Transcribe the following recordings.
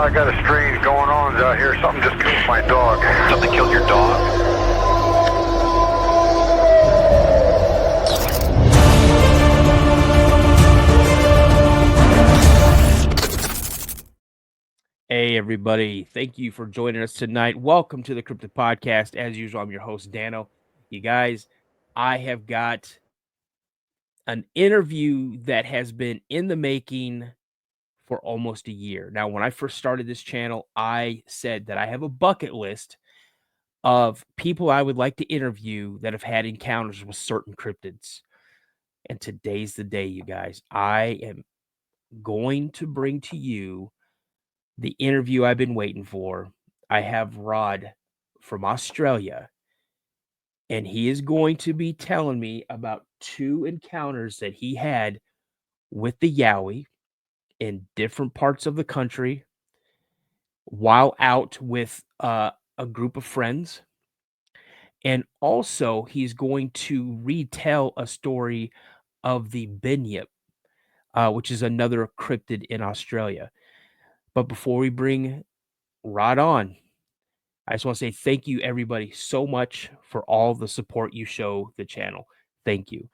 I got a strange going on out here. Something just killed my dog. Something killed your dog? Hey, everybody. Thank you for joining us tonight. Welcome to the Cryptid Podcast. As usual, I'm your host, Dano. You guys, I have got an interview that has been in the making for almost a year. Now, when I first started this channel, I said that I have a bucket list of people I would like to interview that have had encounters with certain cryptids. And today's the day, you guys. I am going to bring to you the interview I've been waiting for. I have Rod from Australia, and he is going to be telling me about two encounters that he had with the Yowie in different parts of the country while out with a group of friends. And also, he's going to retell a story of the Bunyip, which is another cryptid in Australia. But before we bring Rod on, I just want to say thank you, everybody, so much for all the support you show the channel. Thank you.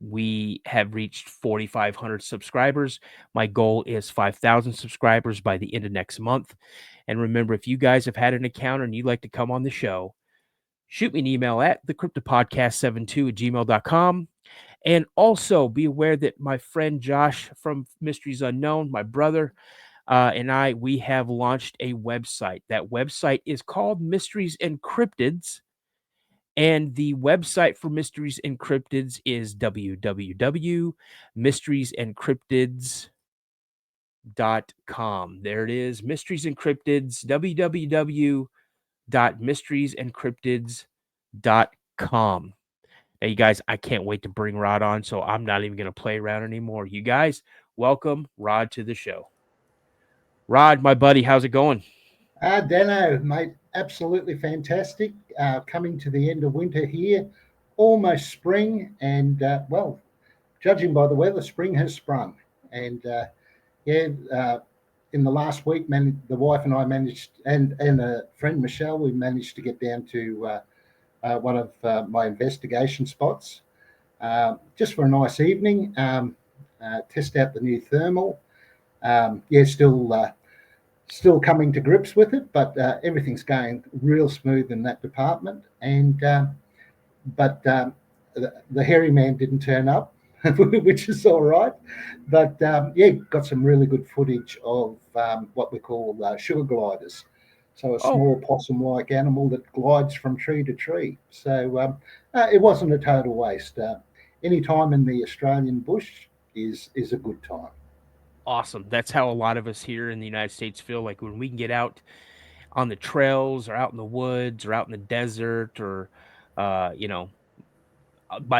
We have reached 4,500 subscribers. My goal is 5,000 subscribers by the end of next month. And remember, if you guys have had an encounter and you'd like to come on the show, shoot me an email at thecryptidpodcast72@gmail.com. And also be aware that my friend Josh from Mysteries Unknown, my brother, and we have launched a website. That website is called Mysteries and Cryptids. And the website for Mysteries and Cryptids is www.mysteriesandcryptids.com. There it is, Mysteries and Cryptids, www.mysteriesandcryptids.com. Now, you guys, I can't wait to bring Rod on, so I'm not even going to play around anymore. You guys, welcome Rod to the show. Rod, my buddy, how's it going? Dano, mate, absolutely fantastic. Coming to the end of winter here, almost spring, and well, judging by the weather, spring has sprung. And in the last week, the wife and I managed, and a friend Michelle, we managed to get down to one of my investigation spots, just for a nice evening. Test out the new thermal. Still coming to grips with it, but everything's going real smooth in that department. And but the hairy man didn't turn up, which is all right. But got some really good footage of what we call sugar gliders. So a small possum-like animal that glides from tree to tree. So it wasn't a total waste. Any time in the Australian bush is a good time. Awesome. That's how a lot of us here in the United States feel like when we can get out on the trails or out in the woods or out in the desert or, by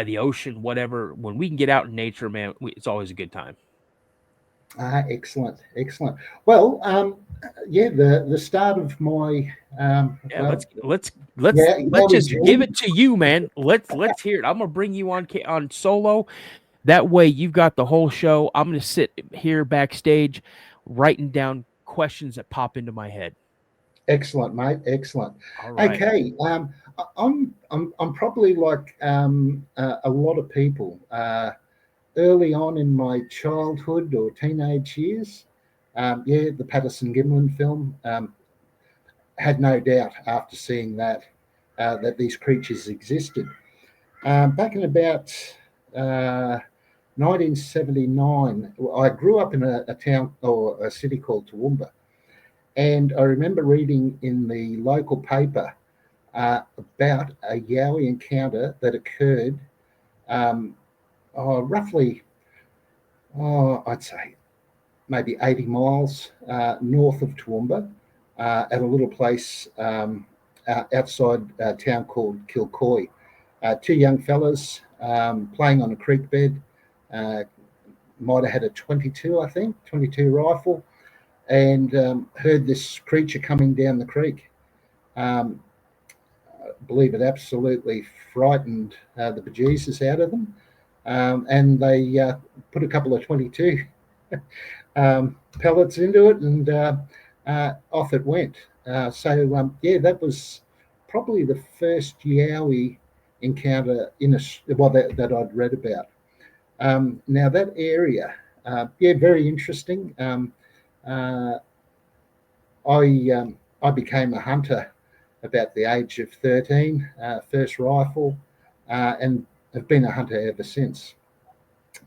the ocean, whatever. When we can get out in nature, man, it's always a good time. Excellent. Well, the start of my let's just give it to you, man. Let's hear it. I'm gonna bring you on solo. That way, you've got the whole show. I'm going to sit here backstage, writing down questions that pop into my head. Excellent, mate. Excellent. All right. Okay. I'm probably like a lot of people. Early on in my childhood or teenage years, the Patterson-Gimlin film. Had no doubt after seeing that these creatures existed. Back in about 1979, I grew up in a town or a city called Toowoomba, and I remember reading in the local paper about a Yowie encounter that occurred roughly, I'd say maybe 80 miles north of Toowoomba, at a little place outside a town called Kilcoy. Two young fellas playing on a creek bed, might have had a 22 rifle, and heard this creature coming down the creek. I believe it absolutely frightened the bejesus out of them, and they put a couple of 22 pellets into it, and off it went. That was probably the first Yowie encounter that I'd read about. Now that area, very interesting. I became a hunter about the age of 13, first rifle, and have been a hunter ever since.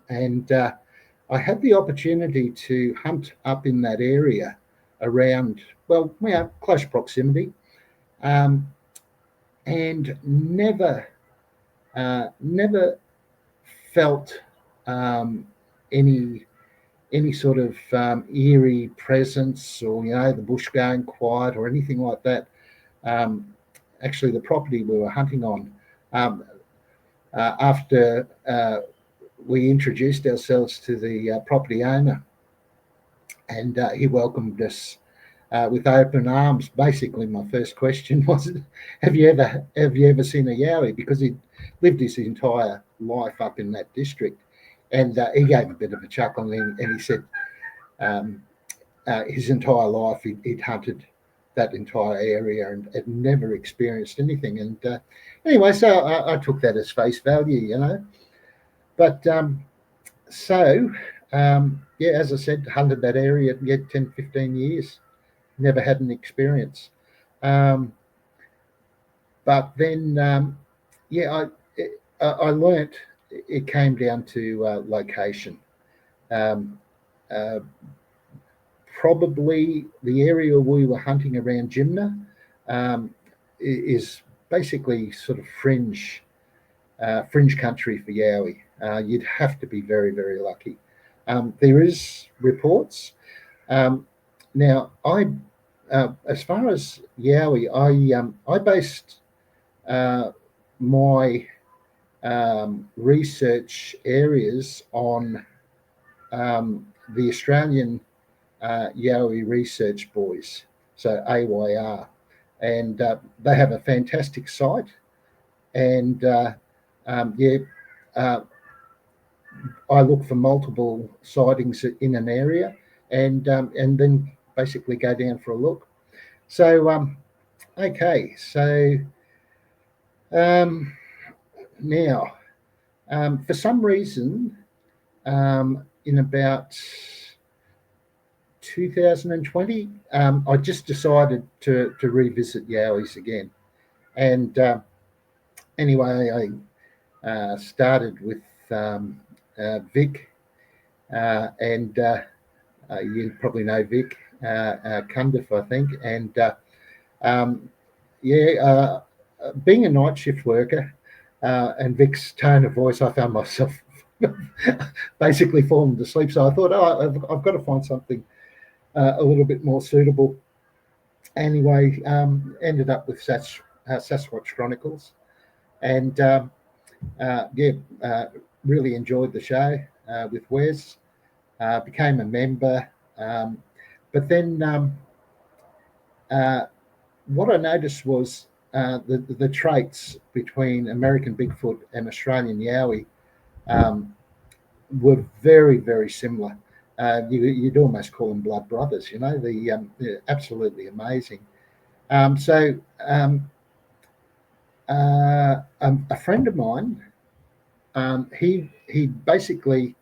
And I had the opportunity to hunt up in that area around, close proximity, and never felt any sort of eerie presence, or the bush going quiet or anything like that. Actually, the property we were hunting on, after we introduced ourselves to the property owner, and he welcomed us with open arms. Basically, my first question was, "Have you ever seen a Yowie?" Because he'd lived his entire life up in that district, and he gave a bit of a chuckle, and he said his entire life he'd hunted that entire area and had never experienced anything. And anyway, so I took that as face value, But as I said, hunted that area 10, 15 years, never had an experience. But then, I learnt it came down to location. Probably the area we were hunting around Jimna is basically sort of fringe country for Yowie. You'd have to be very, very lucky. There is reports. Now, as far as Yowie, I based my research areas on the Australian Yowie Research Boys, so AYR, and they have a fantastic site. And I look for multiple sightings in an area, and then basically go down for a look. So now, for some reason, in about 2020, I just decided to revisit Yowies again. And anyway, I started with Vic, and you probably know Vic Cundiff, I think. And being a night shift worker, and Vic's tone of voice, I found myself basically falling to sleep. So I thought, I've got to find something a little bit more suitable. Anyway, ended up with Sasquatch Chronicles, and really enjoyed the show with Wes. Became a member, but then what I noticed was the traits between American Bigfoot and Australian Yowie were very, very similar. You'd almost call them blood brothers, they're absolutely amazing. A friend of mine, he basically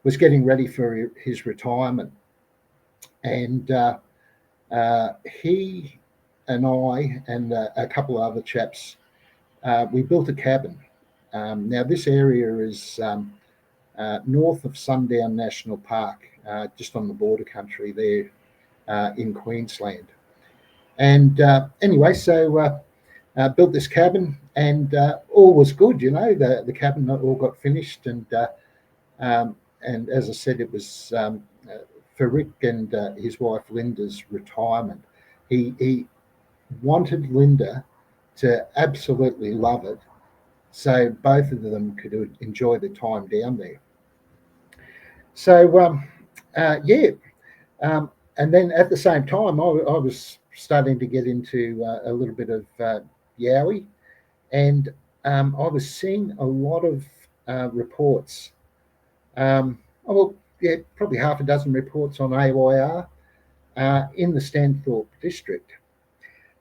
was getting ready for his retirement, and he and I and a couple of other chaps, we built a cabin. Now this area is north of Sundown National Park, just on the border country there in Queensland. And anyway, so built this cabin, and all was good, the cabin all got finished, and as I said, it was for Rick and his wife Linda's retirement. He wanted Linda to absolutely love it, so both of them could enjoy the time down there. So and then at the same time, I was starting to get into a little bit of Yowie, and I was seeing a lot of reports. probably half a dozen reports on AYR in the Stanthorpe district.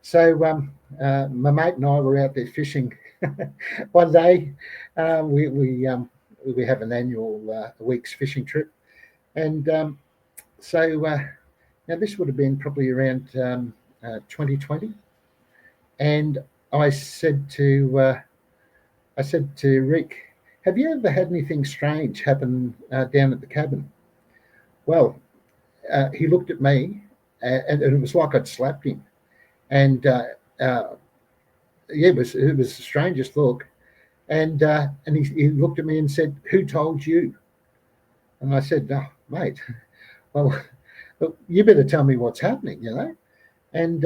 So my mate and I were out there fishing one day. We have an annual week's fishing trip, and now this would have been probably around 2020, and I said to Rick, "Have you ever had anything strange happen down at the cabin?" Well, he looked at me, and it was like I'd slapped him. And it was the strangest look. And he looked at me and said, "Who told you?" And I said, "Oh, mate, well, you better tell me what's happening, you know." And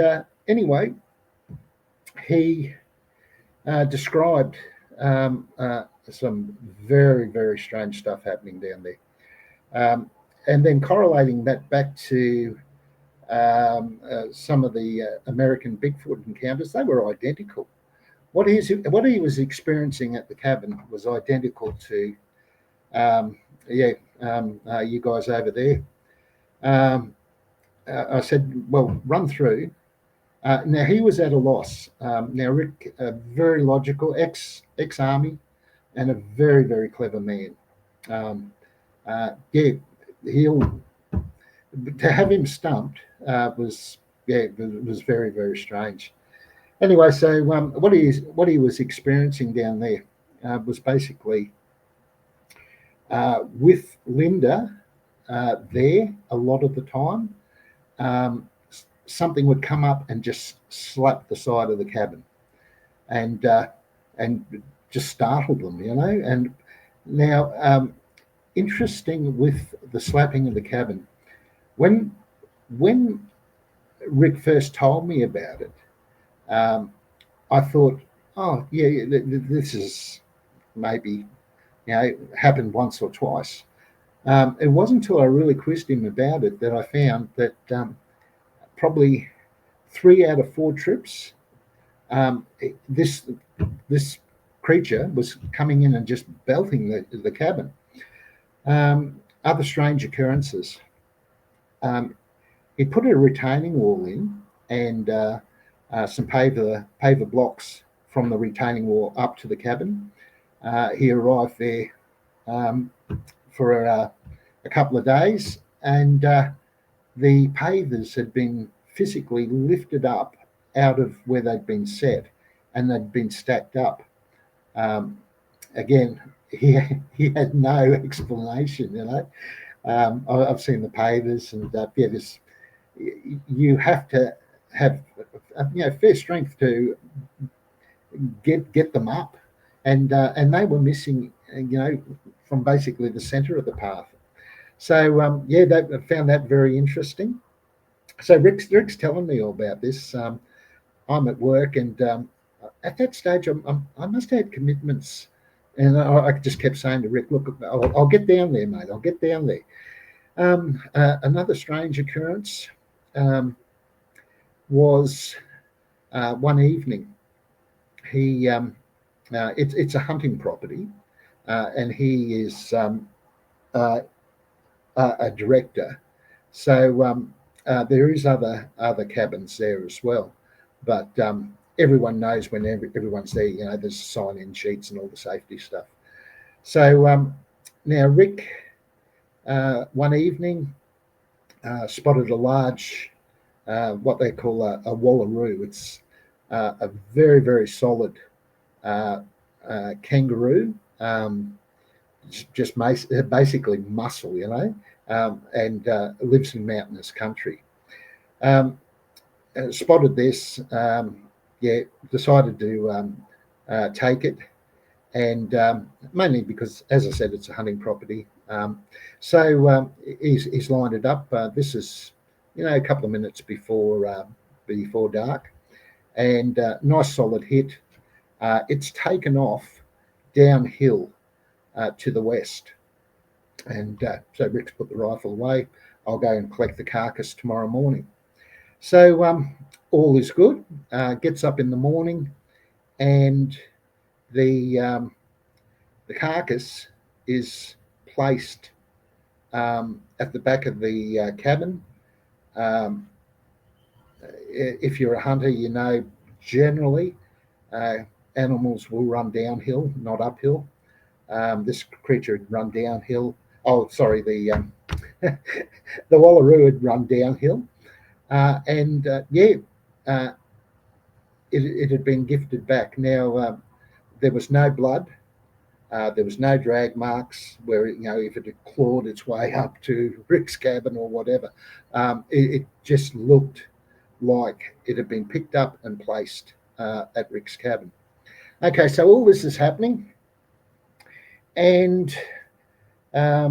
anyway, he described some very, very strange stuff happening down there. And then correlating that back to some of the American Bigfoot encounters, they were identical. What he was experiencing at the cabin was identical to you guys over there. I said, "Well, run through." Now he was at a loss. Now Rick, very logical, ex-army, and a very, very clever man. To have him stumped was very, very strange. Anyway, so what he was experiencing down there was basically with Linda there a lot of the time, something would come up and just slap the side of the cabin, and just startled them, you know. And now, interesting with the slapping of the cabin, when Rick first told me about it, I thought, oh yeah, this is maybe, you know, happened once or twice. It wasn't until I really quizzed him about it that I found that probably 3 out of 4 trips, this creature was coming in and just belting the cabin. Other strange occurrences. He put a retaining wall in and some paver blocks from the retaining wall up to the cabin. He arrived there for a couple of days, and the pavers had been physically lifted up out of where they'd been set, and they'd been stacked up. Again, he had no explanation, you know. I've seen the pavers, and you have to have fair strength to get them up, and they were missing, you know, from basically the centre of the path. So they found that very interesting. So Rick's telling me all about this. I'm at work, and at that stage, I must have had commitments, and I just kept saying to Rick, "Look, I'll get down there, mate. I'll get down there." Another strange occurrence was one evening. It's a hunting property, and he is a director. So there is other cabins there as well, but everyone knows when everyone's there, you know, there's sign-in sheets and all the safety stuff. So now Rick, one evening, spotted a large, what they call a wallaroo. It's a very, very solid kangaroo, just basically muscle, you know, and lives in mountainous country. Spotted this, decided to take it, and mainly because, as I said, it's a hunting property. So he's lined it up. This is, you know, a couple of minutes before dark, and nice solid hit. It's taken off downhill to the west, and so Rick's put the rifle away. I'll go and collect the carcass tomorrow morning. So all is good. Gets up in the morning, and the carcass is placed at the back of the cabin. If you're a hunter, you know generally animals will run downhill, not uphill. This creature had run downhill. Oh, sorry, the the wallaroo had run downhill, it had been gifted back. Now there was no blood. There was no drag marks where, if it had clawed its way up to Rick's cabin or whatever. It just looked like it had been picked up and placed at Rick's cabin. Okay, so all this is happening, and I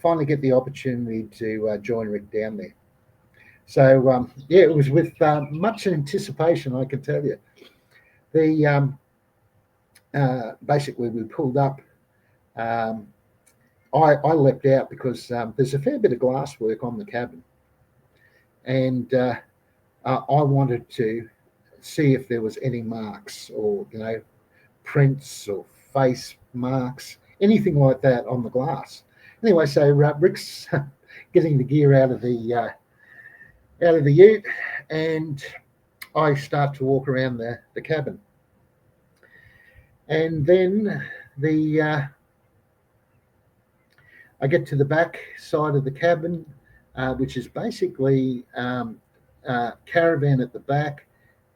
finally get the opportunity to join Rick down there. So it was with much anticipation, I can tell you. Basically we pulled up. I leapt out because there's a fair bit of glass work on the cabin, and I wanted to see if there was any marks or prints or face marks, anything like that on the glass. Anyway, so Rick's getting the gear out of the ute, and I start to walk around the cabin. And then I get to the back side of the cabin, which is basically caravan at the back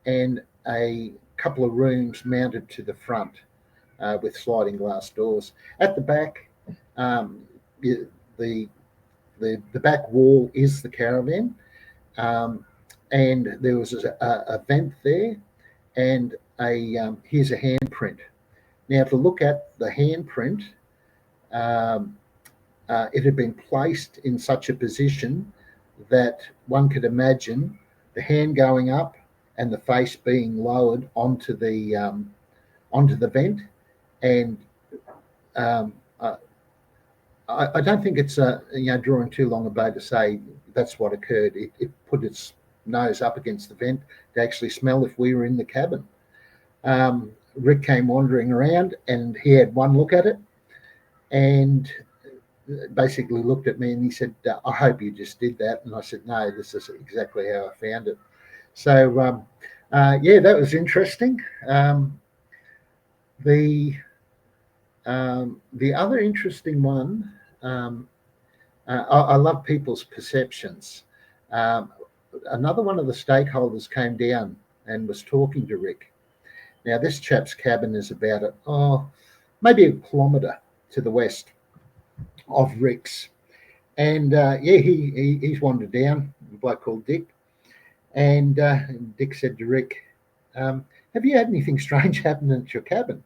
and a couple of rooms mounted to the front with sliding glass doors. At the back, the back wall is the caravan, and there was a vent there, and here's a handprint. Now, to look at the handprint, it had been placed in such a position that one could imagine the hand going up and the face being lowered onto the vent. And I don't think it's drawing too long a bow to say that's what occurred. It put its nose up against the vent to actually smell if we were in the cabin. Rick came wandering around, and he had one look at it and basically looked at me and he said, I hope you just did that. And I said, no, this is exactly how I found it. So that was interesting. The other interesting one, I love people's perceptions. Another one of the stakeholders came down and was talking to Rick. Now, this chap's cabin is about maybe a kilometre to the west of Rick's. And he's wandered down, a bloke called Dick. And Dick said to Rick, have you had anything strange happen at your cabin?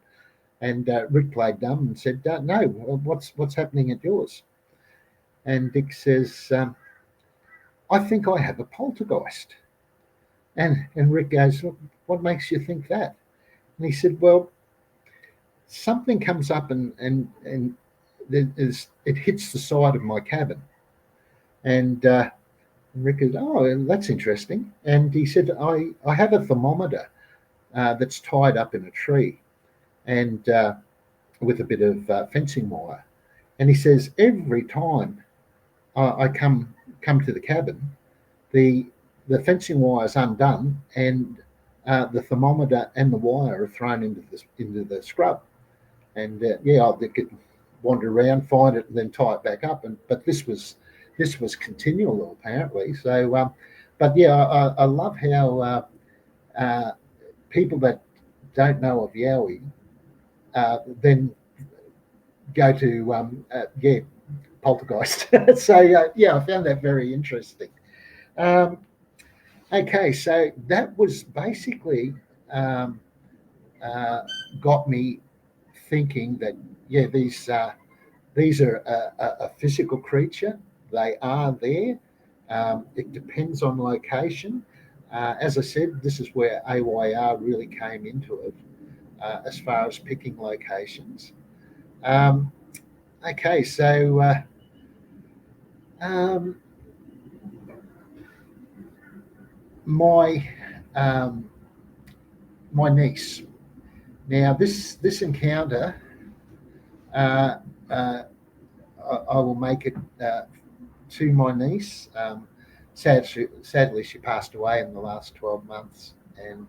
And Rick played dumb and said, no, what's happening at yours? And Dick says, I think I have a poltergeist. And Rick goes, what makes you think that? And he said, well, something comes up and it hits the side of my cabin. And Rick goes, oh, that's interesting. And he said, I have a thermometer that's tied up in a tree and with a bit of fencing wire. And he says, every time I come to the cabin, the fencing wire is undone and the thermometer and the wire are thrown into the scrub. And I could wander around, find it, and then tie it back up. But this was continual apparently. So, I love how people that don't know of Yowie then go to poltergeist. So I found that very interesting. Okay, so that was basically got me thinking that these are a physical creature. They are there. It depends on location. As I said, this is where AYR really came into it as far as picking locations. Okay, so my niece. Now, this encounter, I I will make it to my niece. Sadly, she passed away in the last 12 months, and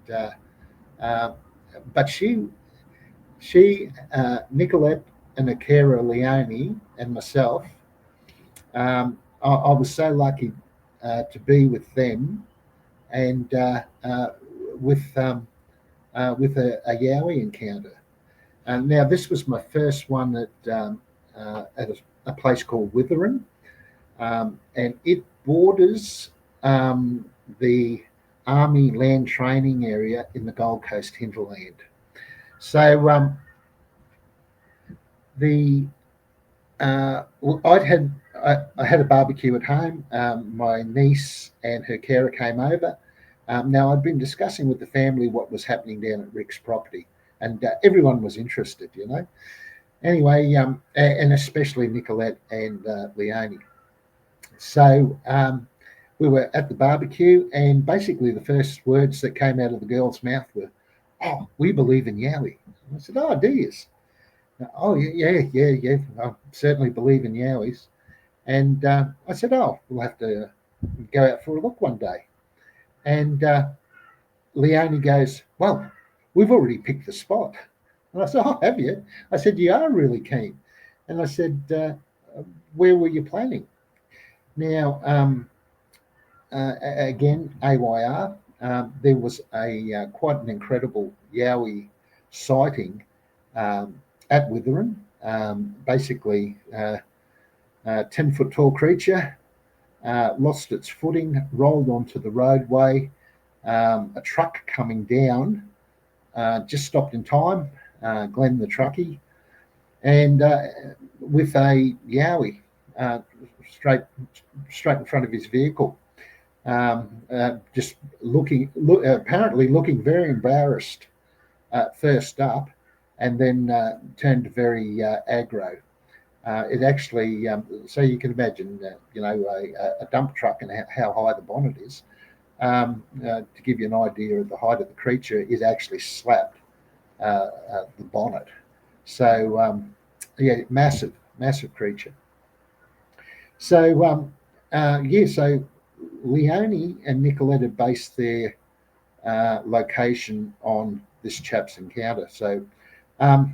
but she Nicolette and her carer Leonie and myself, I was so lucky to be with them, and with a Yowie encounter. And now this was my first one at a place called Witherin, and it borders the Army land training area in the Gold Coast hinterland. So I had a barbecue at home. My niece and her carer came over. Now, I'd been discussing with the family what was happening down at Rick's property, and everyone was interested, you know. Anyway, and especially Nicolette and Leonie. So we were at the barbecue, and basically the first words that came out of the girl's mouth were, "Oh, we believe in Yowie." I said, "Oh, do you?" "Oh, yeah. I certainly believe in Yowies." And I said, "Oh, we'll have to go out for a look one day." And Leonie goes, "Well, we've already picked the spot." And I said, "Oh, have you?" I said, "You are really keen." And I said, "Where were you planning?" Now, again, AYR, there was a quite an incredible Yowie sighting at Witherin. Basically, 10-foot tall creature, lost its footing, rolled onto the roadway. A truck coming down just stopped in time, Glenn the truckie, and with a Yowie straight in front of his vehicle, just apparently looking very embarrassed first up, and then turned very aggro. It actually, so you can imagine, a dump truck and how high the bonnet is. To give you an idea of the height of the creature, it actually slapped the bonnet. So, massive creature. So, so Leonie and Nicolette had based their location on this chap's encounter. So, I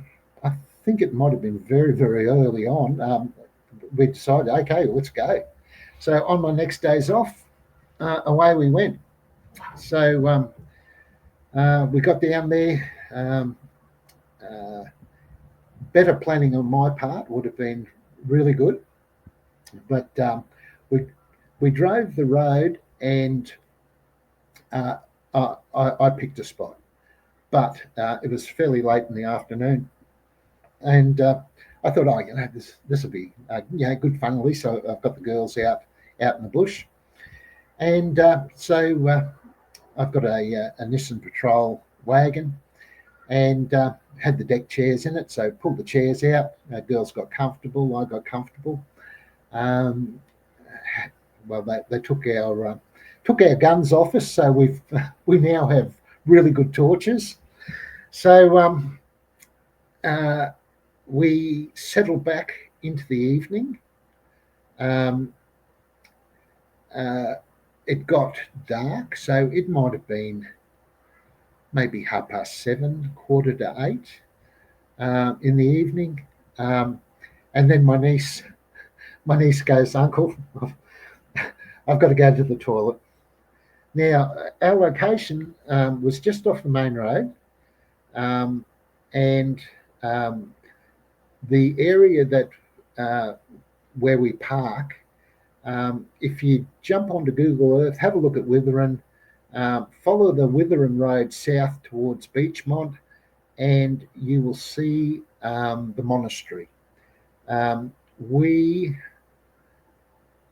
think it might have been very, very early on. We decided, okay, let's go. So on my next days off, away we went. So we got down there. Better planning on my part would have been really good, but we drove the road, and I picked a spot, but it was fairly late in the afternoon. And I thought, this will be good fun at least. So I've got the girls out in the bush, and so I've got a Nissan Patrol wagon, and had the deck chairs in it. So pulled the chairs out. Girls got comfortable. I got comfortable. Well, they took our guns off us, so we now have really good torches. So we settled back into the evening. It got dark, so it might have been maybe 7:30, 7:45 in the evening. And then my niece goes, "Uncle, I've got to go to the toilet." Now, our location was just off the main road, and the area that where we park, if you jump onto Google Earth, have a look at Witherin, follow the Witherin Road south towards Beachmont, and you will see the monastery. We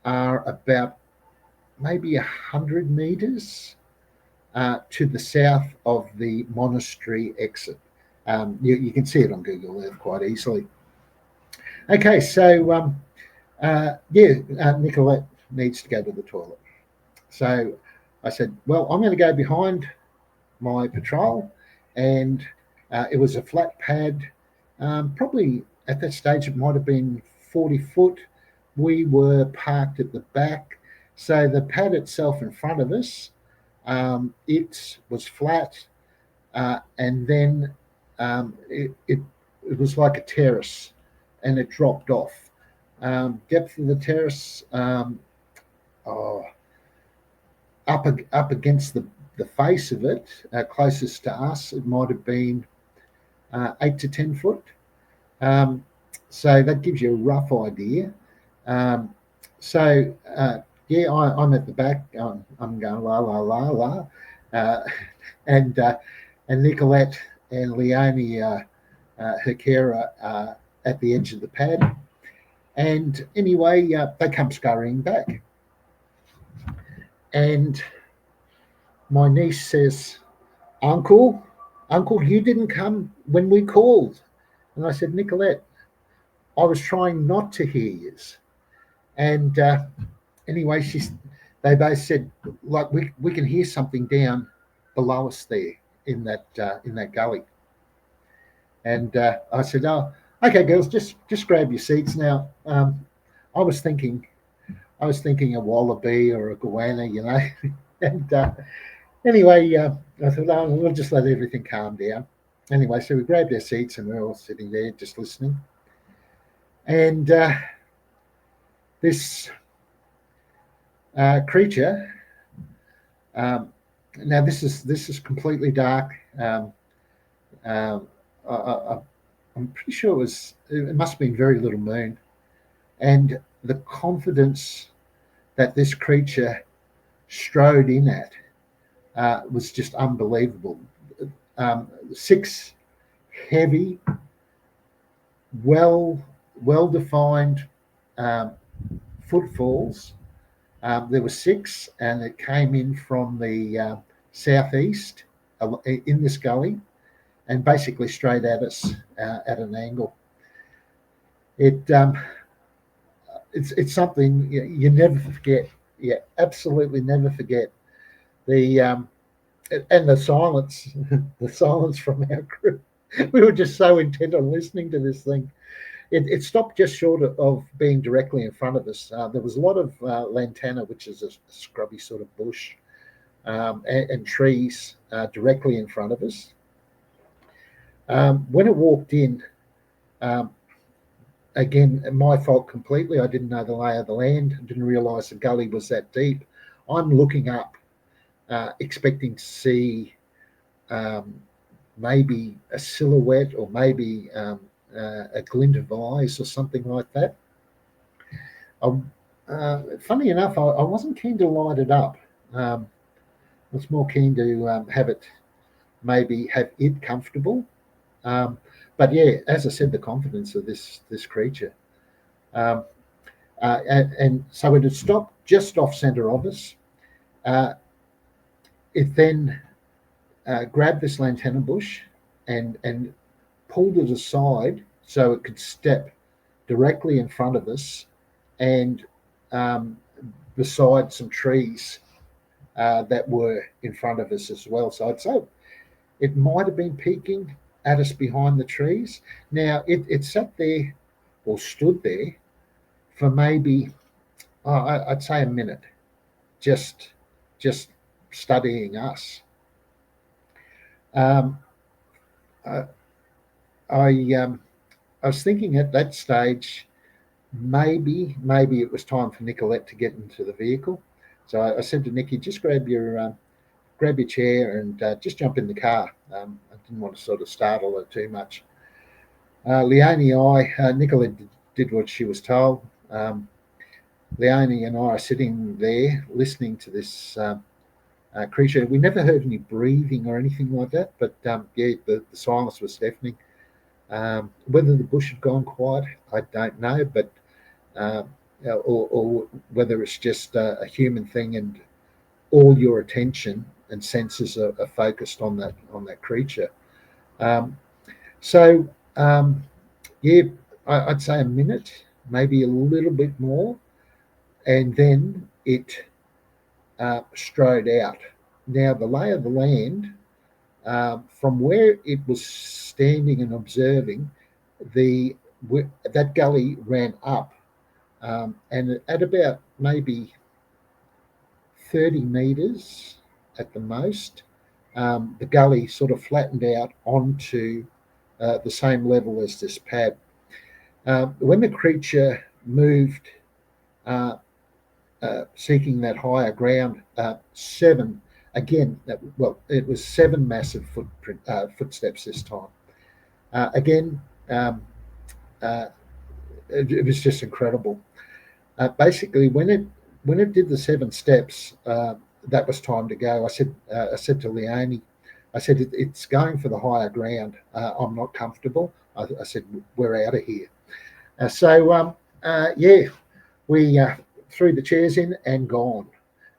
are about maybe 100 meters to the south of the monastery exit. You can see it on Google Earth quite easily. Okay, so Nicolette needs to go to the toilet. So I said, well, I'm going to go behind my patrol, and it was a flat pad. Probably at that stage it might have been 40 foot, we were parked at the back. So the pad itself in front of us, it was flat, and then it was like a terrace, and it dropped off. Depth of the terrace, oh, up against the face of it, closest to us, it might have been 8 to 10 foot. So that gives you a rough idea. Yeah, I'm at the back. I'm going la la la la, and Nicolette and Leonie, her carer, at the edge of the pad. And anyway, they come scurrying back, and my niece says, "Uncle, you didn't come when we called." And I said, "Nicolette, I was trying not to hear you." And anyway, they both said, like, we can hear something down below us there in that gully. And I said, "Oh, okay, girls, just grab your seats now." I was thinking a wallaby or a goanna, and anyway, I thought, "Oh, we'll just let everything calm down." Anyway, so we grabbed our seats and we're all sitting there just listening. And this creature, now this is completely dark. I'm pretty sure it must have been very little moon, and the confidence that this creature strode in at was just unbelievable. 6 heavy, well-defined footfalls. There were 6, and it came in from the southeast in this gully, and basically straight at us at an angle. It's something you never forget. You absolutely never forget. And the silence, the silence from our group. We were just so intent on listening to this thing. It stopped just short of being directly in front of us. There was a lot of lantana, which is a scrubby sort of bush, and trees directly in front of us. When it walked in, again, my fault completely. I didn't know the lay of the land. I didn't realise the gully was that deep. I'm looking up, expecting to see maybe a silhouette or maybe a glint of eyes or something like that. Funny enough, I wasn't keen to light it up. I was more keen to have it comfortable. But yeah, as I said, the confidence of this creature. And so it had stopped just off centre of us. It then grabbed this lantana bush and pulled it aside so it could step directly in front of us and beside some trees that were in front of us as well. So I'd say it might have been peeking at us behind the trees. Now, it sat there or stood there for maybe, I'd say a minute, just studying us. I was thinking at that stage, maybe it was time for Nicolette to get into the vehicle. So I said to Nikki, just grab your chair and just jump in the car. I didn't want to sort of startle her too much. Leonie and Nicolette did what she was told. Leonie and I are sitting there listening to this creature. We never heard any breathing or anything like that, but yeah, the silence was deafening. Whether the bush had gone quiet, I don't know, but or whether it's just a human thing and all your attention and senses are focused on that creature. Yeah, I'd say a minute, maybe a little bit more, and then it strode out. Now, the lay of the land, from where it was standing and observing, that gully ran up And at about maybe 30 metres at the most, the gully sort of flattened out onto the same level as this pad. When the creature moved, seeking that higher ground, it was 7 massive footsteps this time. Again, it was just incredible. Basically, when it did the 7 steps, that was time to go. I said to Leonie, I said, it's going for the higher ground. I'm not comfortable. I said, we're out of here. We threw the chairs in and gone.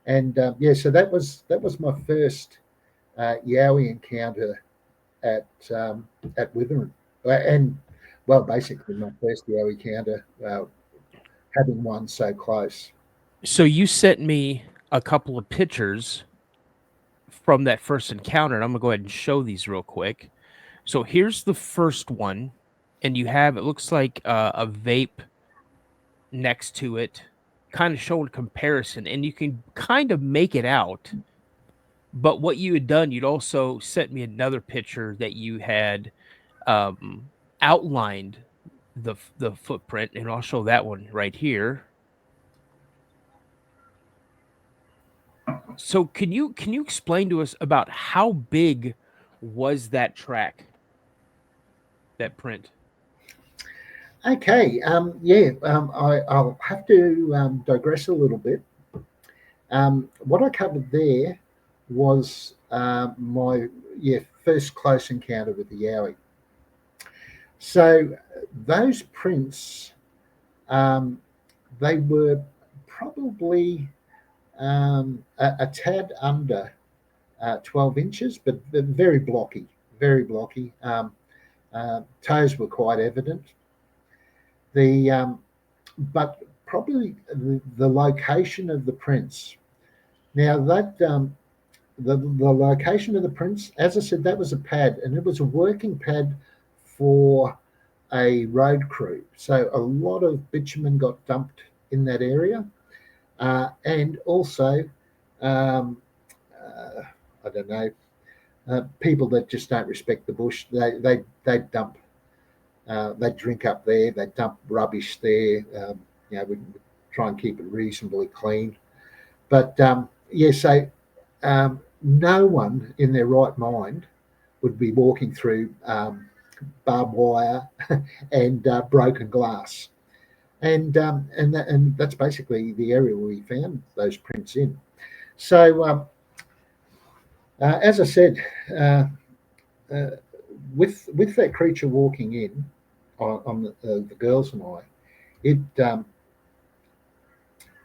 And so that was my first Yowie encounter at Withering, and basically my first Yowie encounter, having one so close. So you sent me a couple of pictures from that first encounter, and I'm gonna go ahead and show these real quick. So here's the first one, and you have, it looks like a vape next to it, kind of showing comparison, and you can kind of make it out. But what you had done, you'd also sent me another picture that you had outlined the footprint, and I'll show that one right here. So can you explain to us about how big was that track, that print? Okay, I'll have to digress a little bit. What I covered there was my first close encounter with the Yowie. So those prints, they were probably a tad under 12 inches, but very blocky, very blocky. Toes were quite evident. But probably the location of the prints. Now that the location of the prints, as I said, that was a pad, and it was a working pad for a road crew. So a lot of bitumen got dumped in that area, and also, I don't know, people that just don't respect the bush, they dump. They drink up there. They dump rubbish there. We try and keep it reasonably clean. But no one in their right mind would be walking through barbed wire and broken glass, and that's basically the area where we found those prints in. So, as I said, with that creature walking in on the girls and I,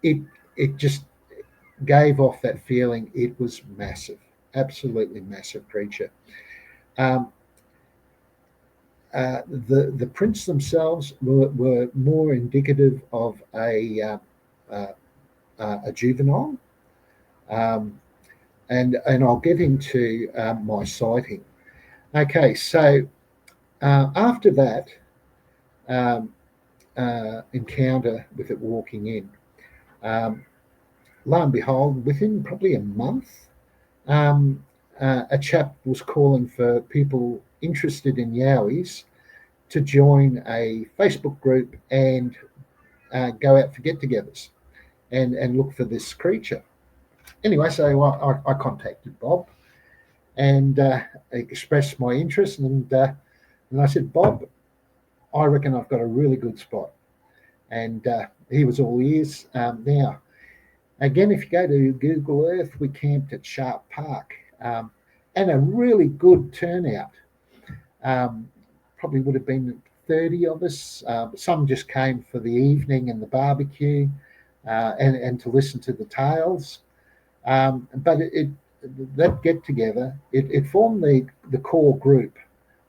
it just gave off that feeling. It was massive, absolutely massive creature. The prints themselves were more indicative of a juvenile, and I'll get into my sighting. Okay, so after that encounter with it walking in, lo and behold, within probably a month, a chap was calling for people interested in Yowies to join a Facebook group and go out for get-togethers and look for this creature. Anyway, so I contacted Bob and expressed my interest, and I said, Bob, I reckon I've got a really good spot. And he was all ears. Now, again, if you go to Google Earth, we camped at Sharp Park, and a really good turnout. Probably would have been 30 of us. Some just came for the evening and the barbecue and to listen to the tales. But that get-together, it formed the core group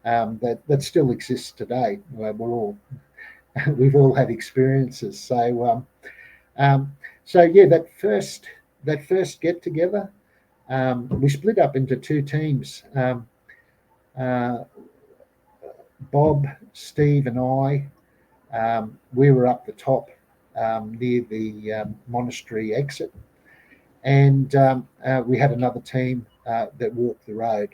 that still exists today. We've all had experiences. So that first get-together, we split up into 2 teams. Bob, Steve, and I, we were up the top near the monastery exit. And we had another team that walked the road.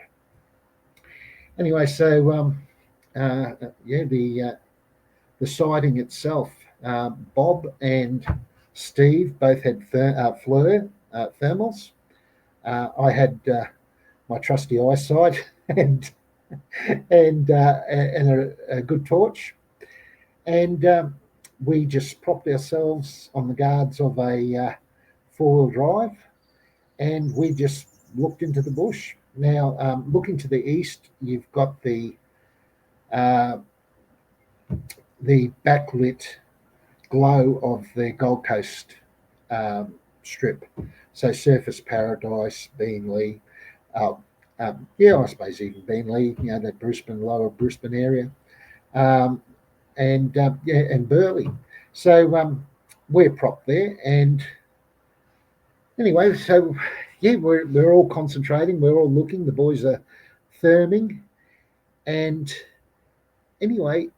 Anyway, so the sighting itself, Bob and Steve both had FLIR thermals. I had my trusty eyesight and a good torch, and we just propped ourselves on the guards of a four-wheel drive, and we just looked into the bush. Now, looking to the east, you've got the backlit glow of the Gold Coast strip. So Surfers Paradise, Beenleigh, I suppose even Beenleigh, that Brisbane, lower Brisbane area, and Burleigh. So we're propped there, and anyway, so we're all concentrating, we're all looking. The boys are therming, and anyway,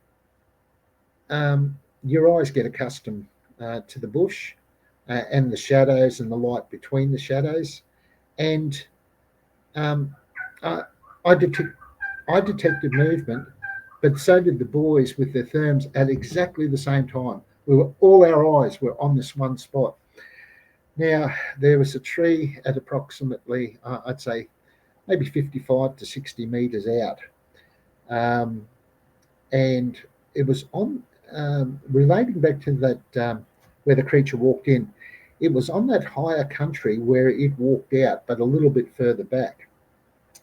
your eyes get accustomed to the bush and the shadows and the light between the shadows, and I detected movement, but so did the boys with their therms at exactly the same time. All our eyes were on this one spot. Now, there was a tree at approximately, I'd say, maybe 55 to 60 metres out. And it was on, relating back to that, where the creature walked in, it was on that higher country where it walked out, but a little bit further back.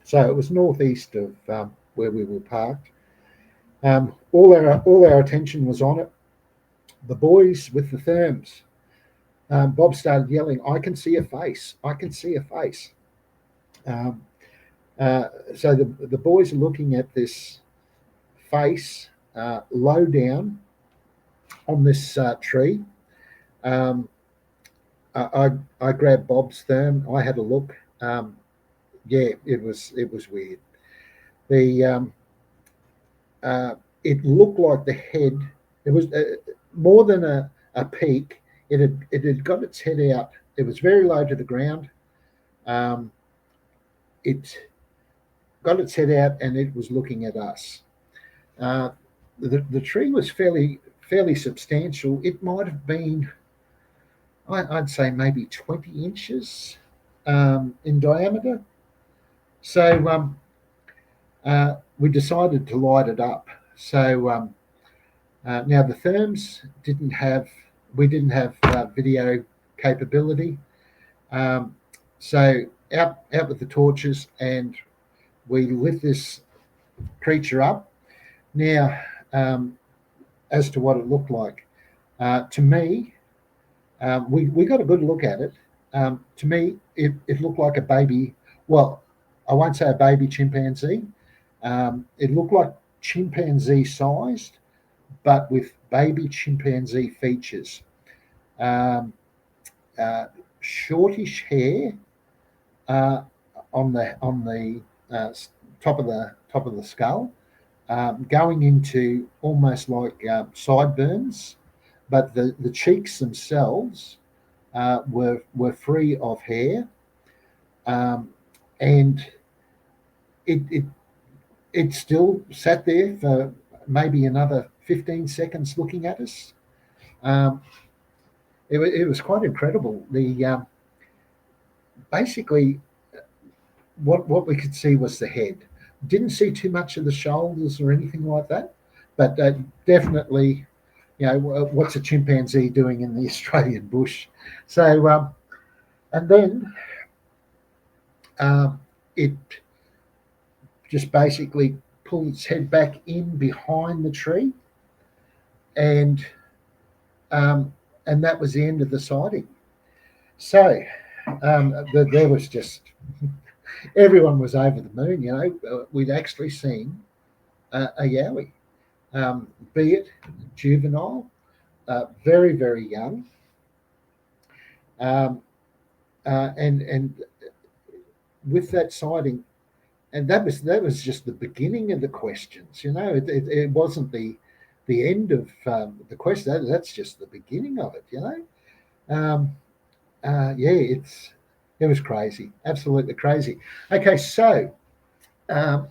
So it was northeast of where we were parked. All our attention was on it. The boys with the therms, Bob started yelling, "I can see a face! I can see a face!" So the boys are looking at this face low down on this tree. I grabbed Bob's therm. I had a look. It was weird. It looked like the head. It was more than a peak. It had got its head out. It was very low to the ground. It got its head out and it was looking at us. The tree was fairly substantial. It might have been, I'd say, maybe 20 inches in diameter. So we decided to light it up. So now the therms didn't have video capability. So out with the torches, and we lit this creature up. Now, as to what it looked like, to me, we got a good look at it. To me, it looked like a baby. Well, I won't say a baby chimpanzee. It looked like chimpanzee sized, but with baby chimpanzee features. Shortish hair on the top of the skull, going into almost like sideburns, but the cheeks themselves were free of hair, and it still sat there for maybe another 15 seconds looking at us. It was quite incredible. Basically, what we could see was the head. Didn't see too much of the shoulders or anything like that, but definitely, what's a chimpanzee doing in the Australian bush? So, and then it just basically pulled its head back in behind the tree, and that was the end of the sighting. So there was just everyone was over the moon. We'd actually seen a yowie, be it juvenile, very, very young, and with that sighting, and that was just the beginning of the questions. It wasn't the the end of the quest. That's just the beginning of it, it was crazy, absolutely crazy. Okay, so the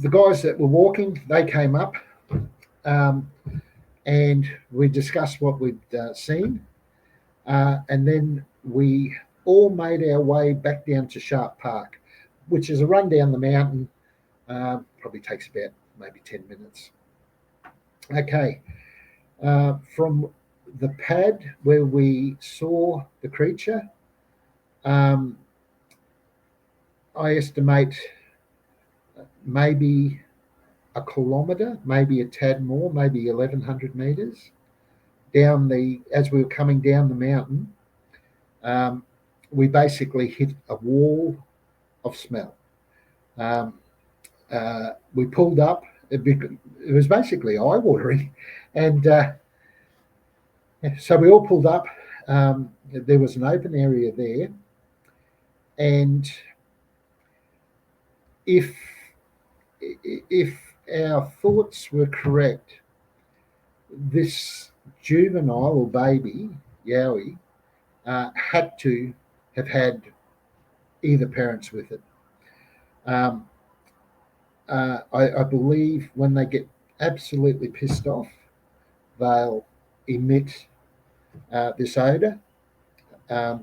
guys that were walking, they came up, and we discussed what we'd seen, and then we all made our way back down to Sharp Park, which is a run down the mountain. Probably takes about maybe 10 minutes. Okay, from the pad where we saw the creature, I estimate maybe a kilometre, maybe a tad more, maybe 1,100 metres down as we were coming down the mountain. We basically hit a wall of smell. We pulled up. It was basically eye-watering, and so we all pulled up. There was an open area there, and if our thoughts were correct, this juvenile or baby Yowie had to have had either parents with it. I believe when they get absolutely pissed off, they'll emit this odour, a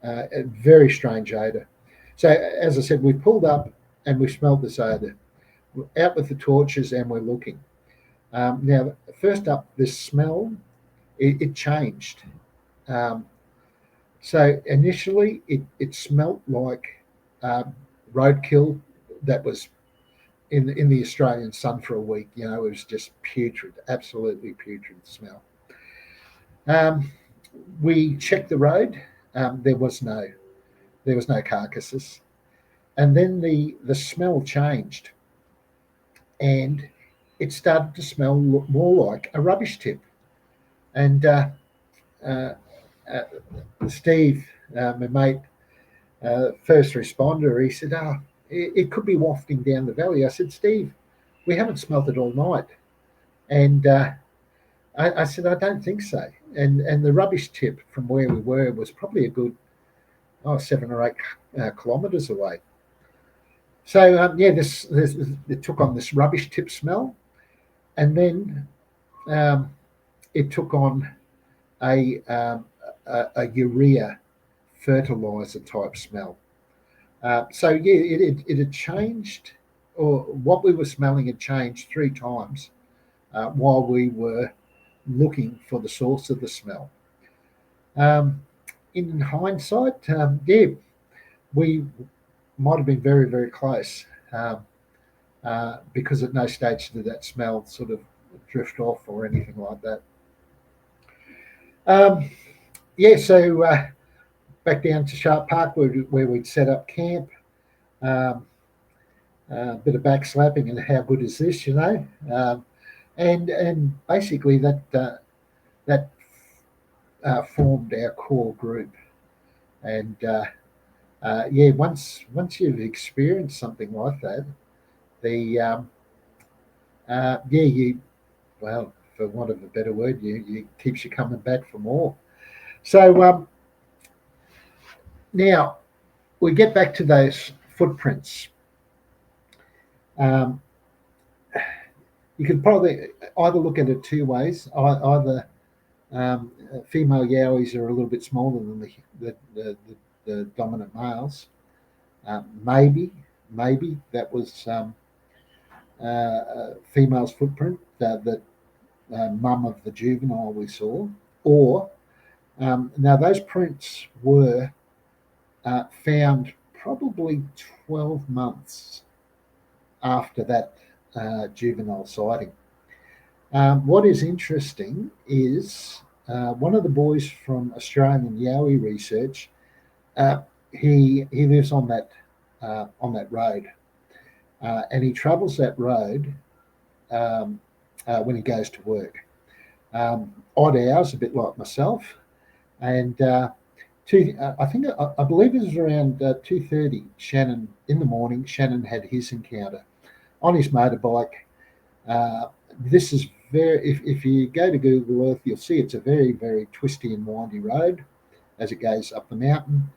very strange odour. So, as I said, we pulled up and we smelled this odour. We're out with the torches and we're looking. Now, first up, this smell, it changed. So initially, it smelt like roadkill that was in the Australian sun for a week. It was just putrid, absolutely putrid smell. We checked the road. There was no carcasses, and then the smell changed, and it started to smell more like a rubbish tip. And Steve, my mate, first responder, he said, it could be wafting down the valley. I said, Steve, we haven't smelt it all night. And I said, I don't think so. And the rubbish tip from where we were was probably a good 7 or 8 kilometres away. So it took on this rubbish tip smell, and then it took on a urea fertilizer type smell. It had changed, or what we were smelling had changed 3 times while we were looking for the source of the smell. In hindsight, we might have been very, very close, because at no stage did that smell sort of drift off or anything like that. So back down to Sharp Park where we'd set up camp. A bit of backslapping and how good is this, and basically that formed our core group. And once you've experienced something like that, for want of a better word, you keeps you coming back for more. So now we get back to those footprints. You could probably either look at it 2 ways. Either female yowies are a little bit smaller than the dominant males. Maybe that was female's footprint, that mum of the juvenile we saw. Or now those prints were found probably 12 months after that juvenile sighting. What is interesting is one of the boys from Australian Yowie research. He lives on that road, and he travels that road when he goes to work. Odd hours, a bit like myself, and I believe it was around 2:30. In the morning, Shannon had his encounter. on his motorbike. This is if you go to Google Earth, you'll see it's a very, very twisty and windy road as it goes up the mountain.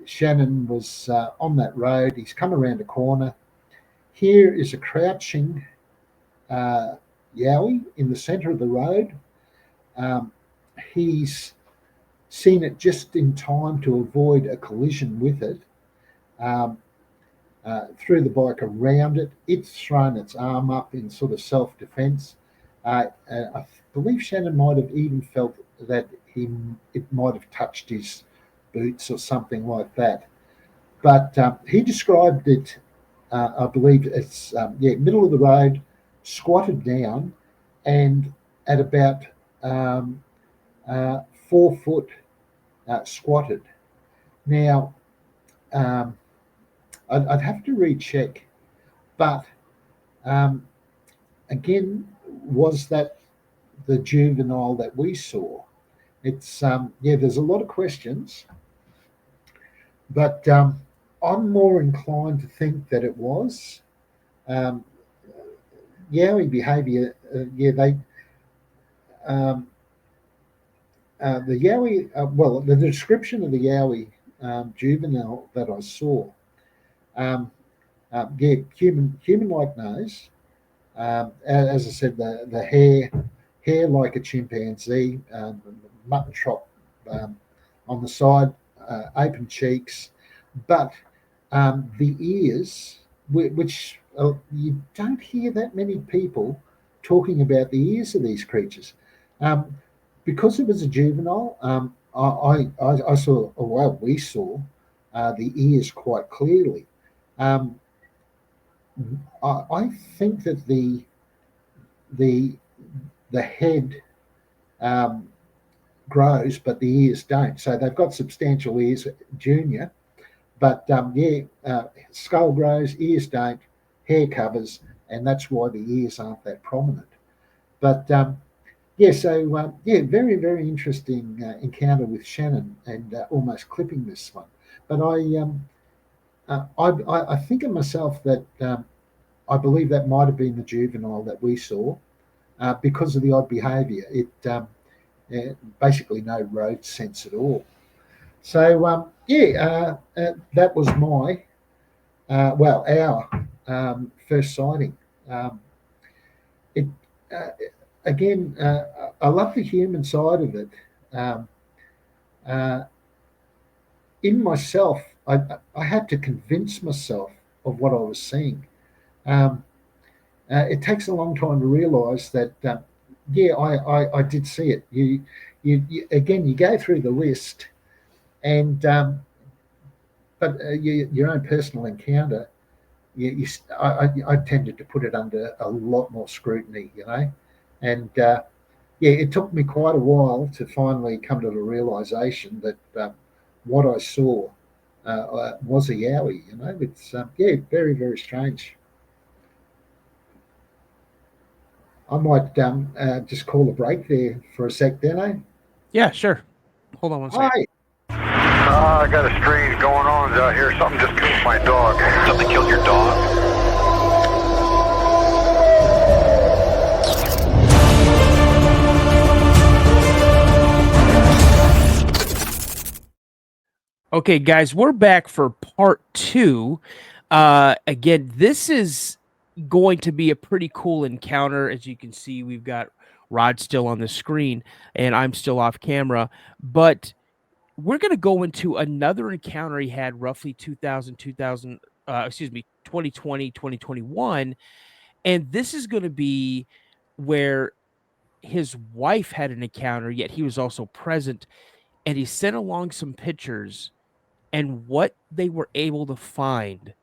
Shannon was on that road. He's come around a corner. Here is a crouching Yowie in the center of the road. He's seen it just in time to avoid a collision with it. Threw the bike around it. It's thrown its arm up in sort of self-defense. I believe Shannon might have even felt that it might have touched his boots or something like that. But he described it, I believe it's middle of the road, squatted down, and at about 4 foot squatted. Now, I'd have to recheck, but again, was that the juvenile that we saw? It's there's a lot of questions, but I'm more inclined to think that it was. Yowie behaviour, the Yowie, the description of the Yowie juvenile that I saw, human-like nose, as I said, the hair like a chimpanzee, mutton chop on the side, open cheeks, but the ears, which you don't hear that many people talking about the ears of these creatures. Because it was a juvenile, I saw, well, we saw the ears quite clearly. I think that the head grows, but the ears don't. So they've got substantial ears, junior, but skull grows, ears don't, hair covers, and that's why the ears aren't that prominent. But very, very interesting encounter with Shannon, and almost clipping this one. But I think of myself that I believe that might have been the juvenile that we saw because of the odd behaviour. It basically no road sense at all. So that was my our first sighting. Again, I love the human side of it. In myself, I had to convince myself of what I was seeing. It takes a long time to realise that. I did see it. You go through the list, and but your own personal encounter, I tended to put it under a lot more scrutiny, and it took me quite a while to finally come to the realisation that what I saw was a Yowie. It's very, very strange. I might just call a break there for a sec, Dano. Yeah, sure. Hold on one second. I got a strange going on out here. Something just killed my dog. Something killed your dog? Okay, guys, we're back for part 2. Again, this is going to be a pretty cool encounter. As you can see, we've got Rod still on the screen, and I'm still off camera. But we're going to go into another encounter he had roughly 2020, 2021. And this is going to be where his wife had an encounter, yet he was also present. And he sent along some pictures, and what they were able to find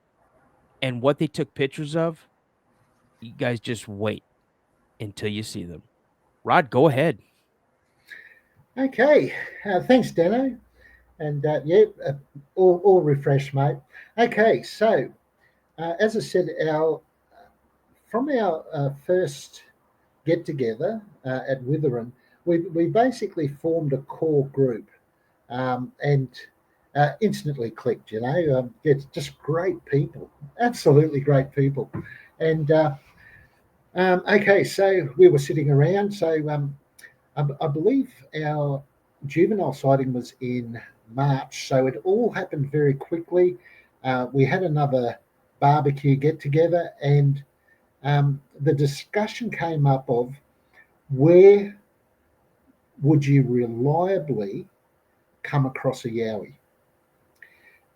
and what they took pictures of, you guys just wait until you see them. Rod, go ahead. Okay. Thanks, Dano. And all refreshed, mate. Okay, so as I said, from our first get together at Witherin, we basically formed a core group, and instantly clicked. It's just great people, absolutely great people. And okay, so we were sitting around. So I believe our juvenile sighting was in March, so it all happened very quickly. We had another barbecue get together, and the discussion came up of where would you reliably come across a yowie?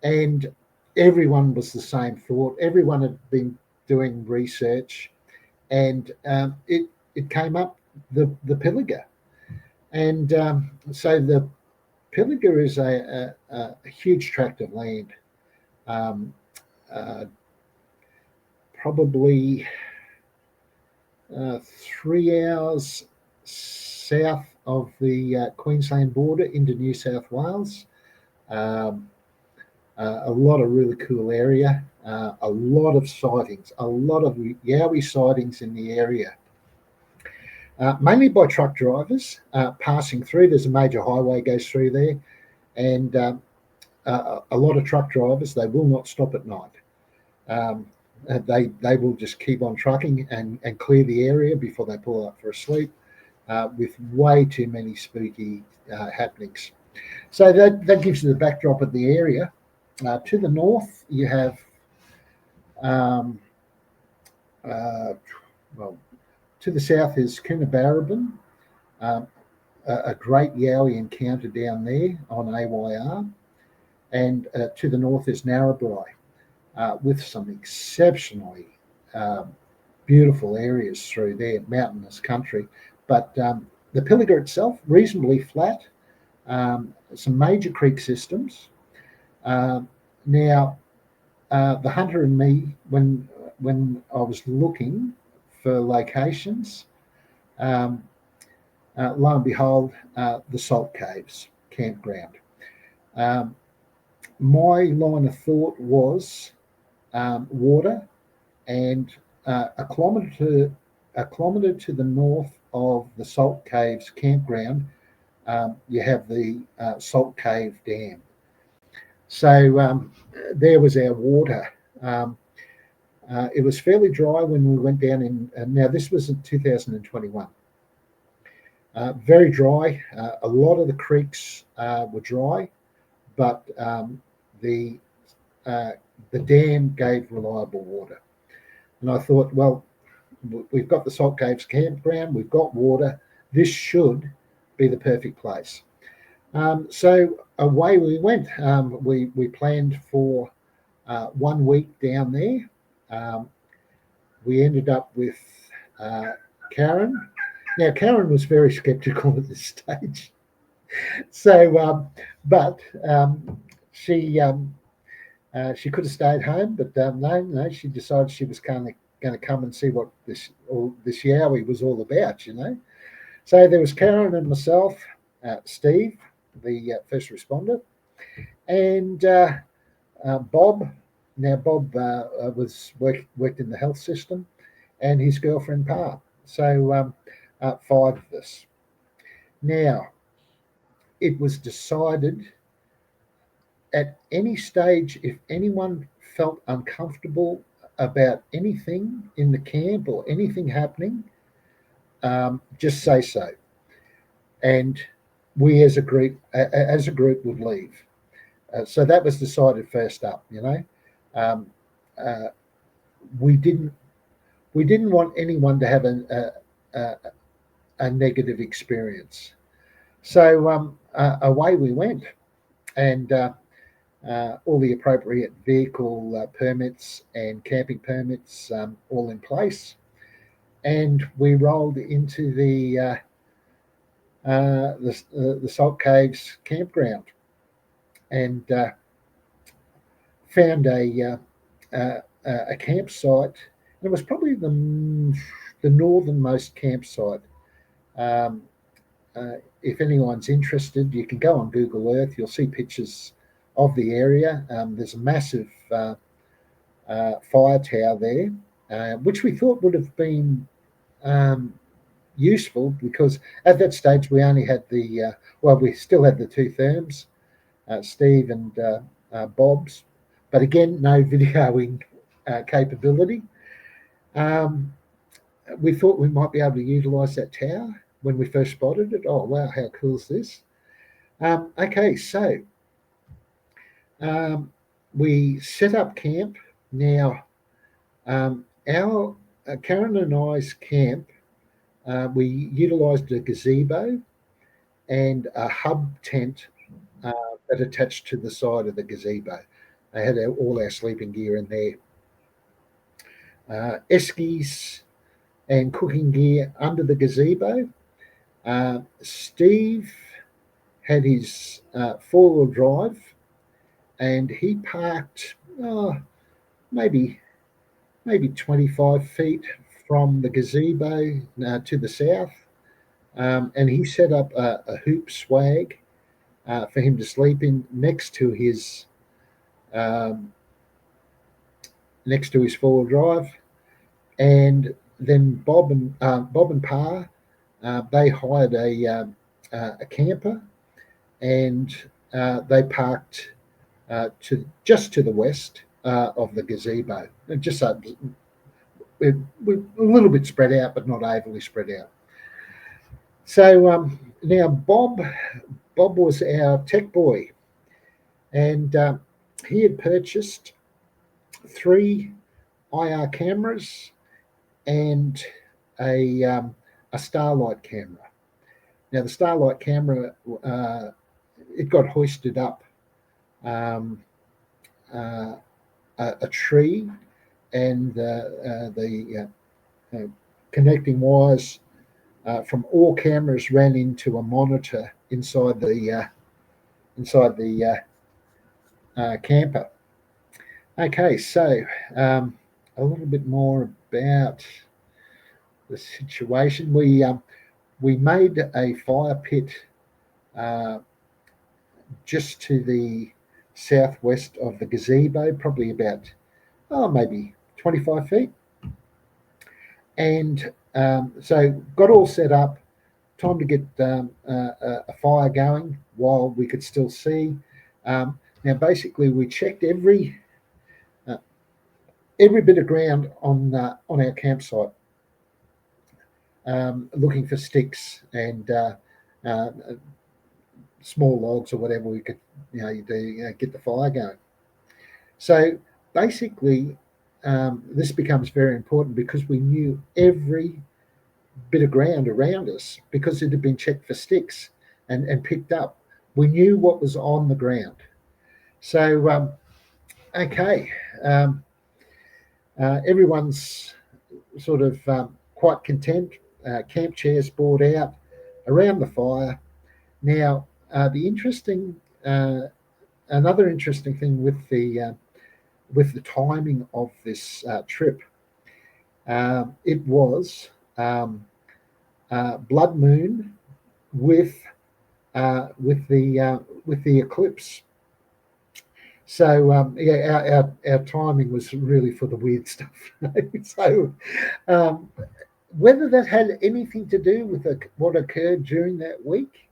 And everyone was the same thought. Everyone had been doing research, and it came up the Pilliga. And so the Pilliga is a huge tract of land, probably 3 hours south of the Queensland border into New South Wales. A lot of really cool area, a lot of sightings, a lot of yowie sightings in the area. Mainly by truck drivers passing through. There's a major highway goes through there, and a lot of truck drivers, they will not stop at night. They will just keep on trucking and clear the area before they pull up for a sleep, with way too many spooky happenings. So that gives you the backdrop of the area. To the north, you have to the south is Coonabarabran, a great yowie encounter down there on AYR, and to the north is Narrabri, with some exceptionally beautiful areas through there, mountainous country. But the Pilliga itself, reasonably flat, some major creek systems. Now, the hunter and me, when I was looking for locations, lo and behold, the Salt Caves campground. My line of thought was water, and a kilometre to the north of the Salt Caves campground, you have the Salt Cave Dam. So there was our water. It was fairly dry when we went down in. Now this was in 2021. Very dry. A lot of the creeks were dry, but the dam gave reliable water. And I thought, well, we've got the Salt Caves campground, we've got water. This should be the perfect place. So away we went. We planned for 1 week down there. We ended up with Karen. Now, Karen was very skeptical at this stage. So, but she could have stayed home, but no, she decided she was going to come and see what this yowie was all about, So there was Karen and myself, Steve, the first responder, and Bob. Now Bob worked in the health system, and his girlfriend Pa. So 5 of us. Now, it was decided at any stage, if anyone felt uncomfortable about anything in the camp or anything happening, just say so. And we as a group would leave. So that was decided first up, we didn't want anyone to have a negative experience. So away we went, and all the appropriate vehicle permits and camping permits all in place, and we rolled into the Salt Caves campground, and found a campsite. And it was probably the northernmost campsite. If anyone's interested, you can go on Google Earth. You'll see pictures of the area. There's a massive fire tower there, which we thought would have been useful, because at that stage we only had we still had the 2 therms, Steve and Bob's, but again, no videoing capability. We thought we might be able to utilise that tower when we first spotted it. Oh, wow, how cool is this? Okay, so we set up camp. Now, our Karen and I's camp, we utilised a gazebo and a hub tent that attached to the side of the gazebo. They had all our sleeping gear in there. Eskies and cooking gear under the gazebo. Steve had his four-wheel drive, and he parked maybe 25 feet from the gazebo to the south, and he set up a hoop swag for him to sleep in next to his four-wheel drive. And then Bob and Pa, they hired a camper, and they parked just to the west of the gazebo, just we're a little bit spread out, but not overly spread out. So now Bob was our tech boy, and he had purchased 3 IR cameras and a Starlight camera. Now the Starlight camera, it got hoisted up a tree, and the connecting wires from all cameras ran into a monitor inside the camper. Okay, so a little bit more about the situation. We made a fire pit just to the southwest of the gazebo, probably about maybe 25 feet. And so got all set up, time to get a fire going while we could still see. Now, basically, we checked every bit of ground on our campsite, looking for sticks and small logs or whatever we could, get the fire going. So basically, this becomes very important because we knew every bit of ground around us because it had been checked for sticks and picked up. We knew what was on the ground. So, okay, everyone's sort of quite content. Camp chairs brought out around the fire. Now, another interesting thing with the timing of this trip, it was blood moon with the eclipse. So our timing was really for the weird stuff. So whether that had anything to do with what occurred during that week,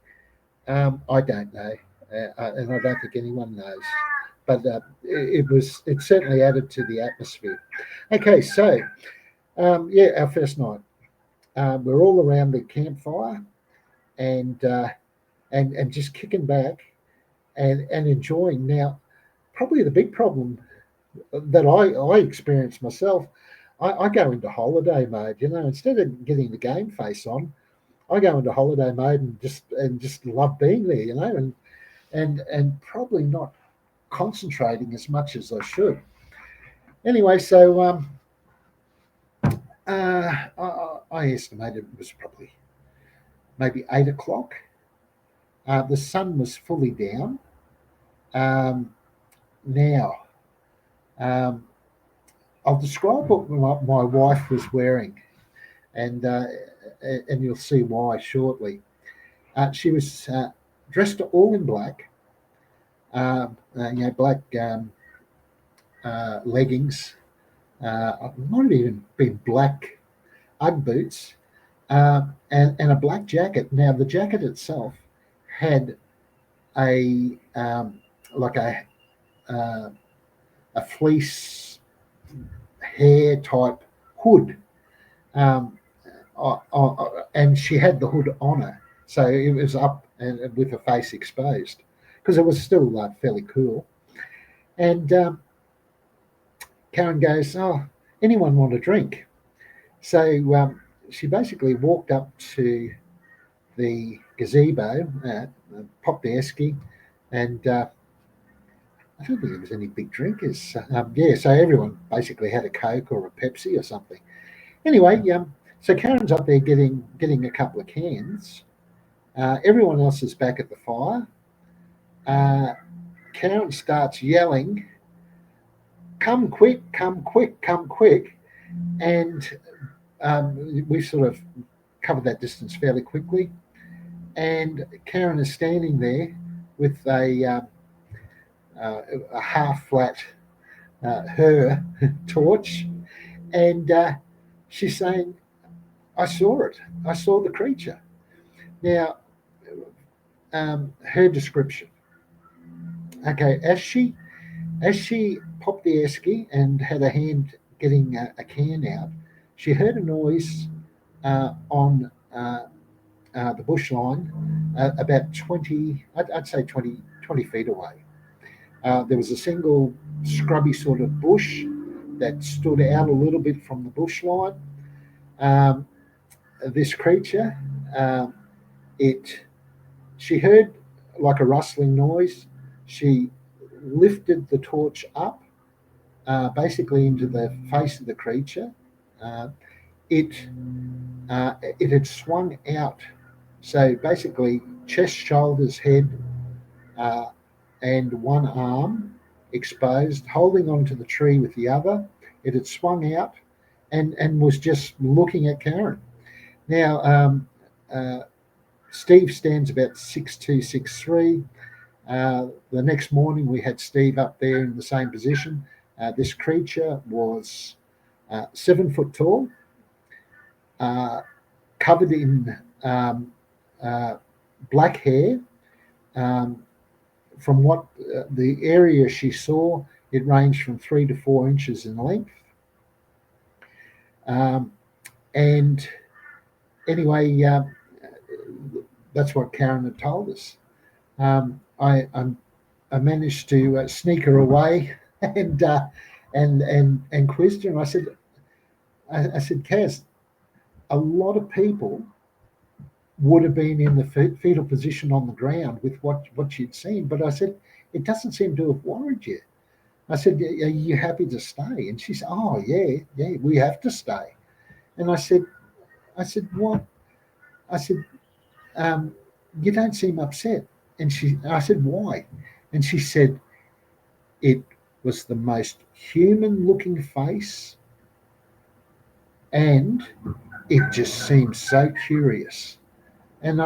I don't know, and I don't think anyone knows. But it certainly added to the atmosphere. Okay, so our first night, we're all around the campfire and just kicking back and enjoying. Now, probably the big problem that I experienced myself, I go into holiday mode. Instead of getting the game face on, I go into holiday mode and just love being there. And probably not concentrating as much as I should. Anyway, so I estimated it was probably maybe 8 o'clock. The sun was fully down. Now, I'll describe what my wife was wearing, and you'll see why shortly. She was dressed all in black. Black leggings, might even be black Ugg boots, and a black jacket. Now, the jacket itself had a like a fleece hair type hood, and she had the hood on her, so it was up and with her face exposed because it was still fairly cool. And Karen goes, "Oh, anyone want a drink?" So she basically walked up to the gazebo, popped the esky, and I don't think there was any big drinkers. Yeah, so everyone basically had a Coke or a Pepsi or something. Anyway, so Karen's up there getting a couple of cans. Everyone else is back at the fire. Karen starts yelling, "Come quick, come quick, come quick." And we sort of covered that distance fairly quickly. And Karen is standing there with a half-flat her torch, and she's saying, "I saw it. I saw the creature." Now, her description. Okay, as she popped the esky and had a hand getting a can out, she heard a noise on the bush line about 20, I'd say 20 feet away. There was a single scrubby sort of bush that stood out a little bit from the bush line. This creature, she heard like a rustling noise. She lifted the torch up, basically into the face of the creature. It had swung out, so basically chest, shoulders, head, and one arm exposed, holding onto the tree with the other. It had swung out and was just looking at Karen. Now, Steve stands about 6'2", 6'3". The next morning we had Steve up there in the same position. This creature was 7 foot tall, covered in black hair. From what the area she saw, it ranged from 3 to 4 inches in length. And anyway, that's what Karen had told us. I managed to sneak her away and quizzed her. And I said, Kaz, a lot of people would have been in the fetal position on the ground with what she'd seen. But I said, it doesn't seem to have worried you. I said, are you happy to stay? And she said, oh, yeah, we have to stay. And I said, what? I said, you don't seem upset. And I said, why? And she said, it was the most human-looking face, and it just seemed so curious. And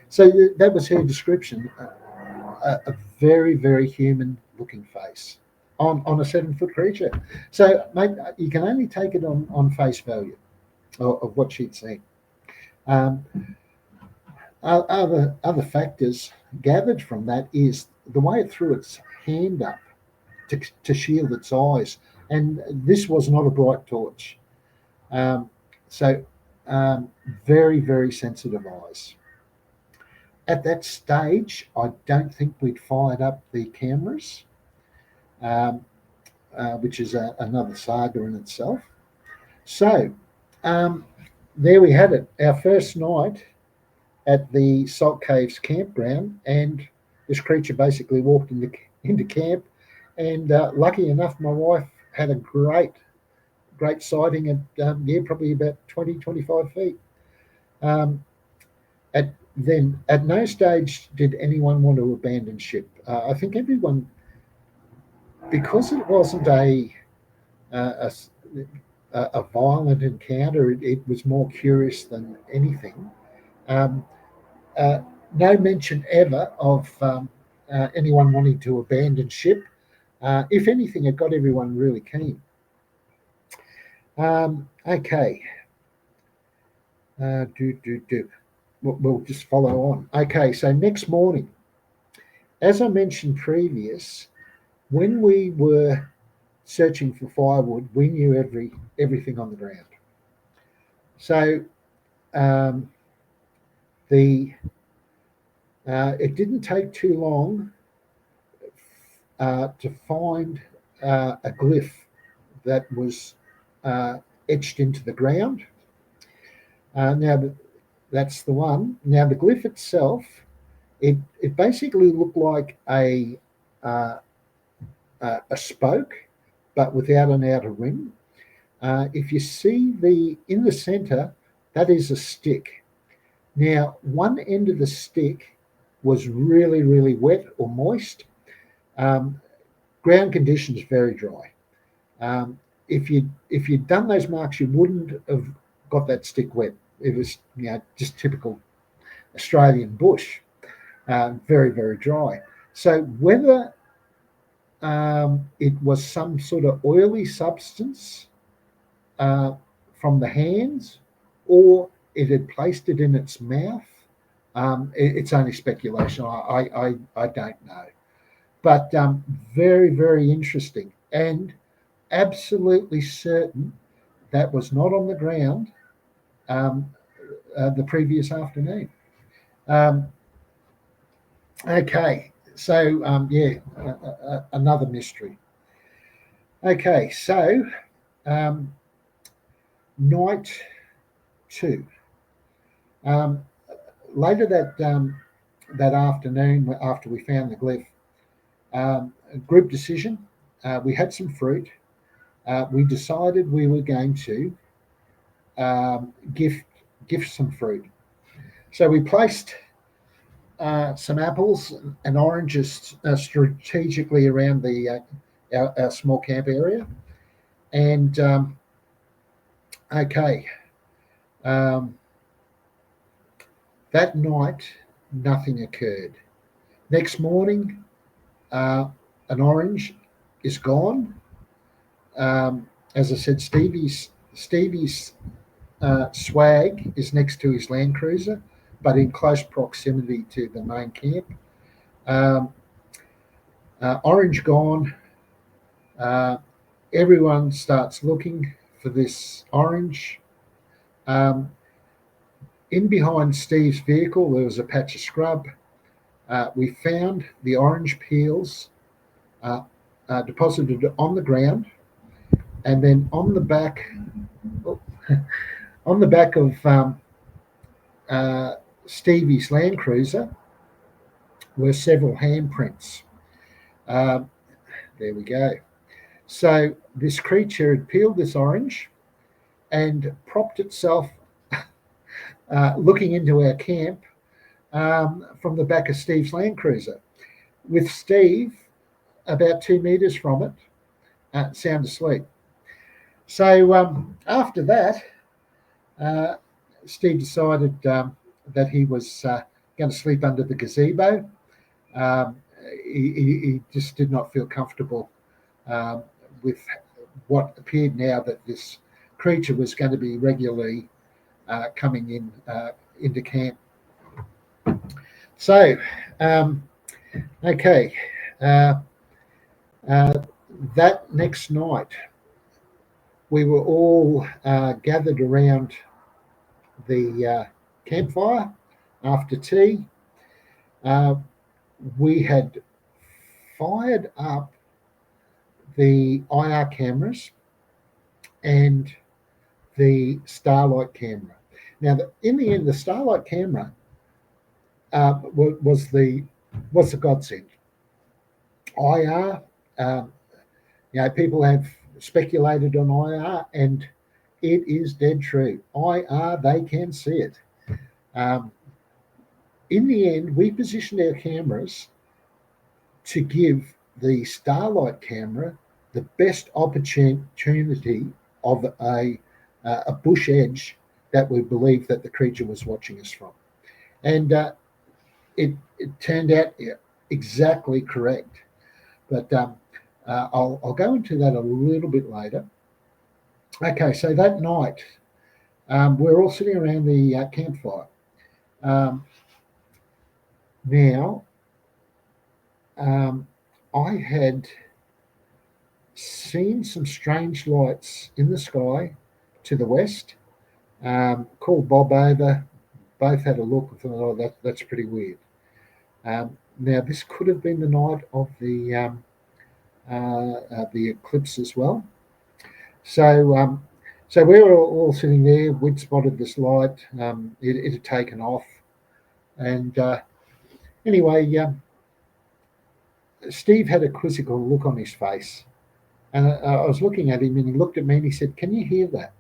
so that was her description, a very, very human-looking face on a 7-foot creature. So, mate, you can only take it on face value of what she'd seen. Other factors gathered from that is the way it threw its hand up to shield its eyes, and this was not a bright torch. So very, very sensitive eyes. At that stage, I don't think we'd fired up the cameras, which is another saga in itself. So there we had it, our first night at the Salt Caves campground, and this creature basically walked into camp, and lucky enough, my wife had a great sighting at probably about 20, 25 feet. At no stage did anyone want to abandon ship. I think everyone, because it wasn't a violent encounter, it was more curious than anything. No mention ever of anyone wanting to abandon ship. If anything, it got everyone really keen. Okay. We'll just follow on. Okay, so next morning, as I mentioned previous, when we were searching for firewood, we knew everything on the ground. So it didn't take too long to find a glyph that was etched into the ground. Now that's the one. Now the glyph itself, it basically looked like a spoke, but without an outer rim. If you see in the center, that is a stick. Now, one end of the stick was really, really wet or moist. Ground conditions very dry. If you'd done those marks, you wouldn't have got that stick wet. It was just typical Australian bush, very, very dry. So whether it was some sort of oily substance from the hands, or it had placed it in its mouth, it's only speculation. I don't know. But very, very interesting, and absolutely certain that was not on the ground the previous afternoon. Okay, so another mystery. Okay, so night 2. Later that afternoon, after we found the glyph, group decision. We had some fruit. We decided we were going to gift some fruit. So we placed some apples and oranges strategically around our small camp area. And that night, nothing occurred. Next morning, an orange is gone. As I said, Stevie's swag is next to his Land Cruiser, but in close proximity to the main camp. Orange gone. Everyone starts looking for this orange. In behind Steve's vehicle, there was a patch of scrub. We found the orange peels deposited on the ground, and then on the back, of Stevie's Land Cruiser were several handprints. There we go. So this creature had peeled this orange and propped itself looking into our camp from the back of Steve's Land Cruiser, with Steve about 2 meters from it, sound asleep. So after that, Steve decided that he was going to sleep under the gazebo. He just did not feel comfortable with what appeared now that this creature was going to be regularly coming into camp. So, that next night, we were all gathered around the campfire after tea. We had fired up the IR cameras and the Starlight camera. Now, in the end, the Starlight camera was the godsend. IR, people have speculated on IR, and it is dead true. IR, they can see it. In the end, we positioned our cameras to give the Starlight camera the best opportunity of a bush edge that we believe that the creature was watching us from. And it turned out exactly correct. But I'll go into that a little bit later. Okay, so that night, we're all sitting around the campfire. Now, I had seen some strange lights in the sky to the west. Called Bob over. Both had a look and thought, "Oh, that's pretty weird." Now, this could have been the night of the eclipse as well. So we were all sitting there. We'd spotted this light. It had taken off, and anyway, Steve had a quizzical look on his face, and I was looking at him, and he looked at me and he said, "Can you hear that?"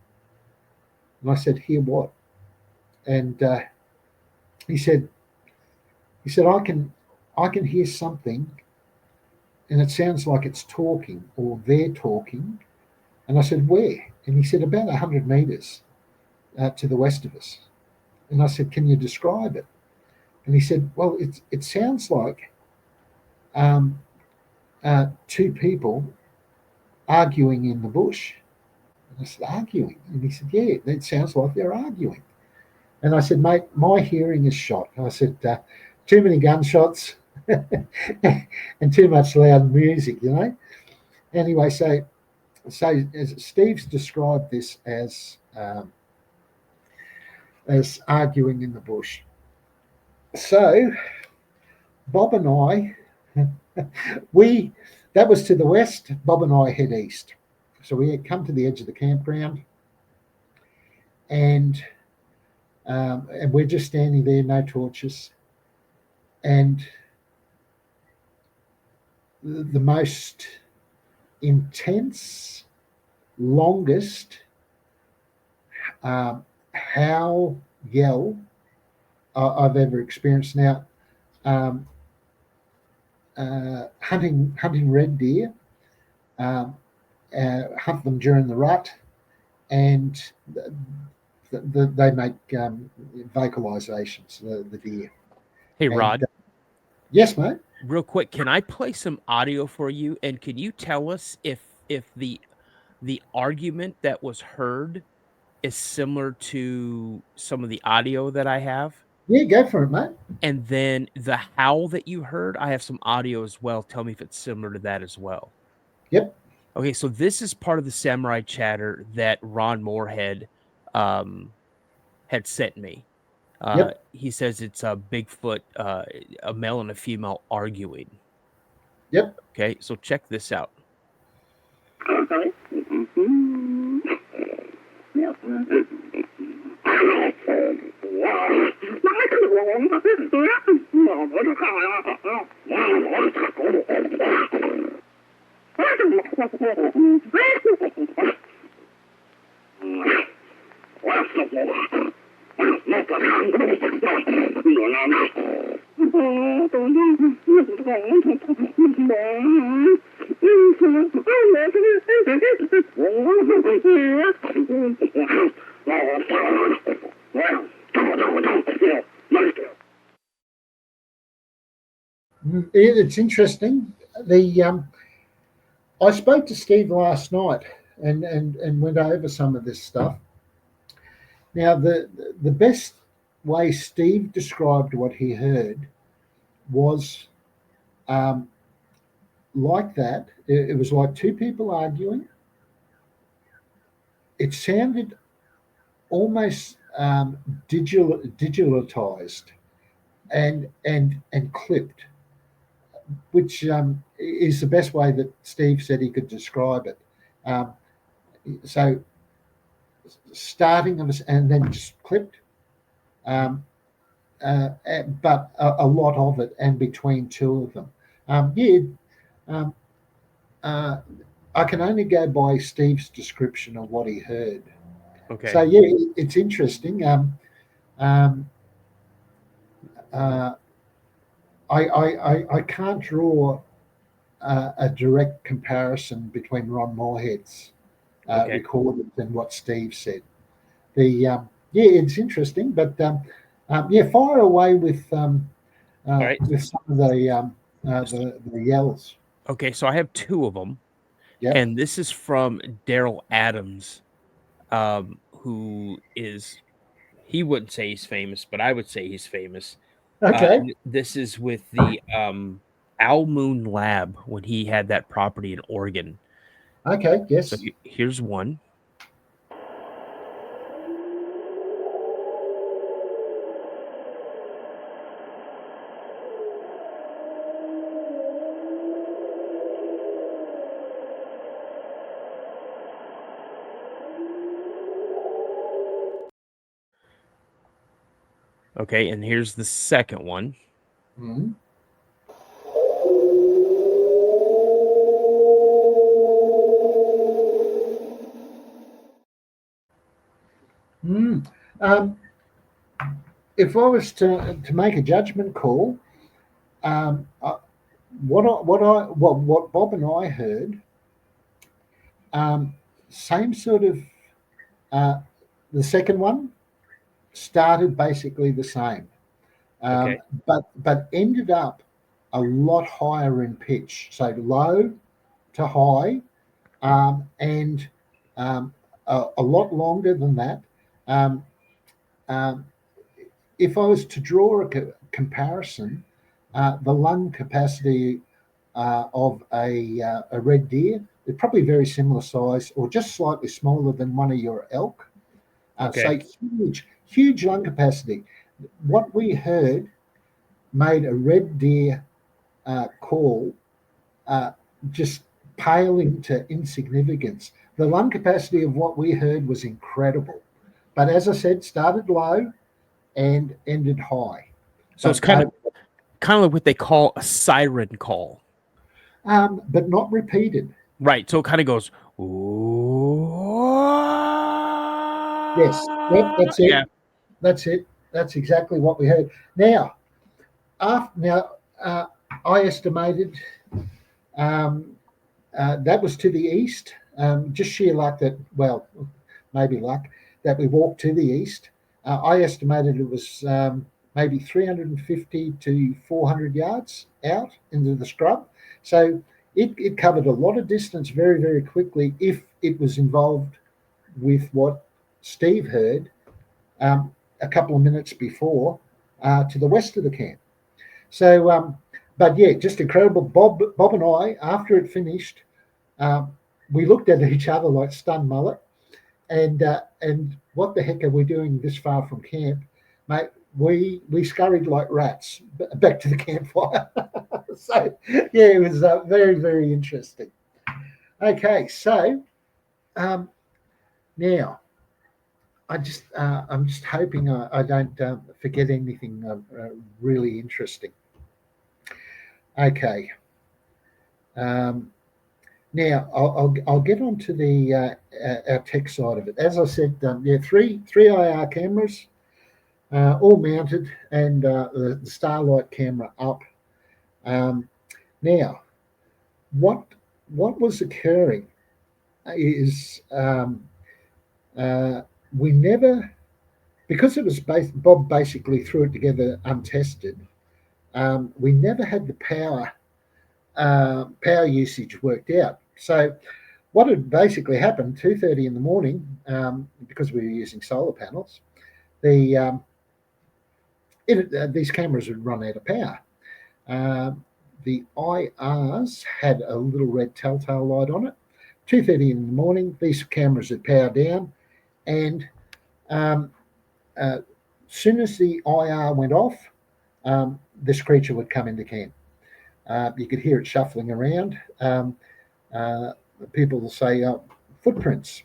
And I said, "Hear what?" And he said, I can hear something, and it sounds like it's talking or they're talking." And I said, "Where?" And he said, "About 100 meters to the west of us." And I said, "Can you describe it?" And he said, "Well, it sounds like two people arguing in the bush." And I said, "Arguing?" And he said, "Yeah, it sounds like they're arguing." And I said, "Mate, my hearing is shot." I said, "Too many gunshots and too much loud music, you know." Anyway, so as Steve's described this as arguing in the bush. So Bob and I, that was to the west. Bob and I head east. So we had come to the edge of the campground, and we're just standing there, no torches, and the most intense, longest howl, yell I've ever experienced. Now, hunting red deer, hunt them during the rut, and they make vocalizations, the deer. Hey, Rod. Yes, mate. Real quick, can I play some audio for you? And can you tell us if the argument that was heard is similar to some of the audio that I have? Yeah, go for it, mate. And then the howl that you heard, I have some audio as well. Tell me if it's similar to that as well. Yep. Okay, so this is part of the samurai chatter that Ron Moorhead had sent me. Yep. He says it's a Bigfoot, a male and a female arguing. Yep. Okay, so check this out. It's interesting. I spoke to Steve last night and went over some of this stuff. Now, the best way Steve described what he heard was like that. It was like two people arguing. It sounded almost digitalized and clipped, which is the best way that Steve said he could describe it. So starting and then just clipped, but a lot of it, and between two of them. I can only go by Steve's description of what he heard. Okay. So yeah, it's interesting. I can't draw a direct comparison between Ron Moorhead's recorded and what Steve said. It's interesting, but fire away with some of the yells. Okay, so I have two of them. Yep. And this is from Daryl Adams, who is, he wouldn't say he's famous, but I would say he's famous. Okay. This is with the Owl Moon Lab when he had that property in Oregon. Okay, yes. So here's one. Okay, and here's the second one. Mm. If I was to make a judgment call, what Bob and I heard, same sort of the second one started basically the same, Okay. but ended up a lot higher in pitch, so low to high, and a lot longer than that. Um, if I was to draw a comparison, the lung capacity of a red deer is probably very similar size or just slightly smaller than one of your elk. Okay. So huge lung capacity. What we heard made a red deer call just pale into insignificance. The lung capacity of what we heard was incredible. But as I said, started low and ended high. So it's kind of like what they call a siren call. But not repeated. Right. So it kind of goes, Yes, that's it. Yeah. That's it. That's exactly what we heard. Now, I estimated that was to the east. Just sheer luck that, well, maybe luck that we walked to the east. I estimated it was maybe 350 to 400 yards out into the scrub. So it covered a lot of distance very, very quickly if it was involved with what Steve heard a couple of minutes before to the west of the camp. So, but yeah, just incredible. Bob and I, after it finished, we looked at each other like stunned mullet, and what the heck are we doing this far from camp, mate? We scurried like rats back to the campfire. So yeah, it was very, very interesting. Okay, so now I'm just hoping I don't forget anything really interesting. Okay. Now I'll get on to the our tech side of it. As I said, three IR cameras, all mounted, and the Starlight camera up. Now, what was occurring is we never, because it was Bob basically threw it together untested. We never had the power usage worked out. So what had basically happened, 2:30 in the morning, because we were using solar panels, these cameras would run out of power. The IRs had a little red telltale light on it. 2:30 in the morning, these cameras would power down, and soon as the IR went off, this creature would come into camp. You could hear it shuffling around. People will say footprints.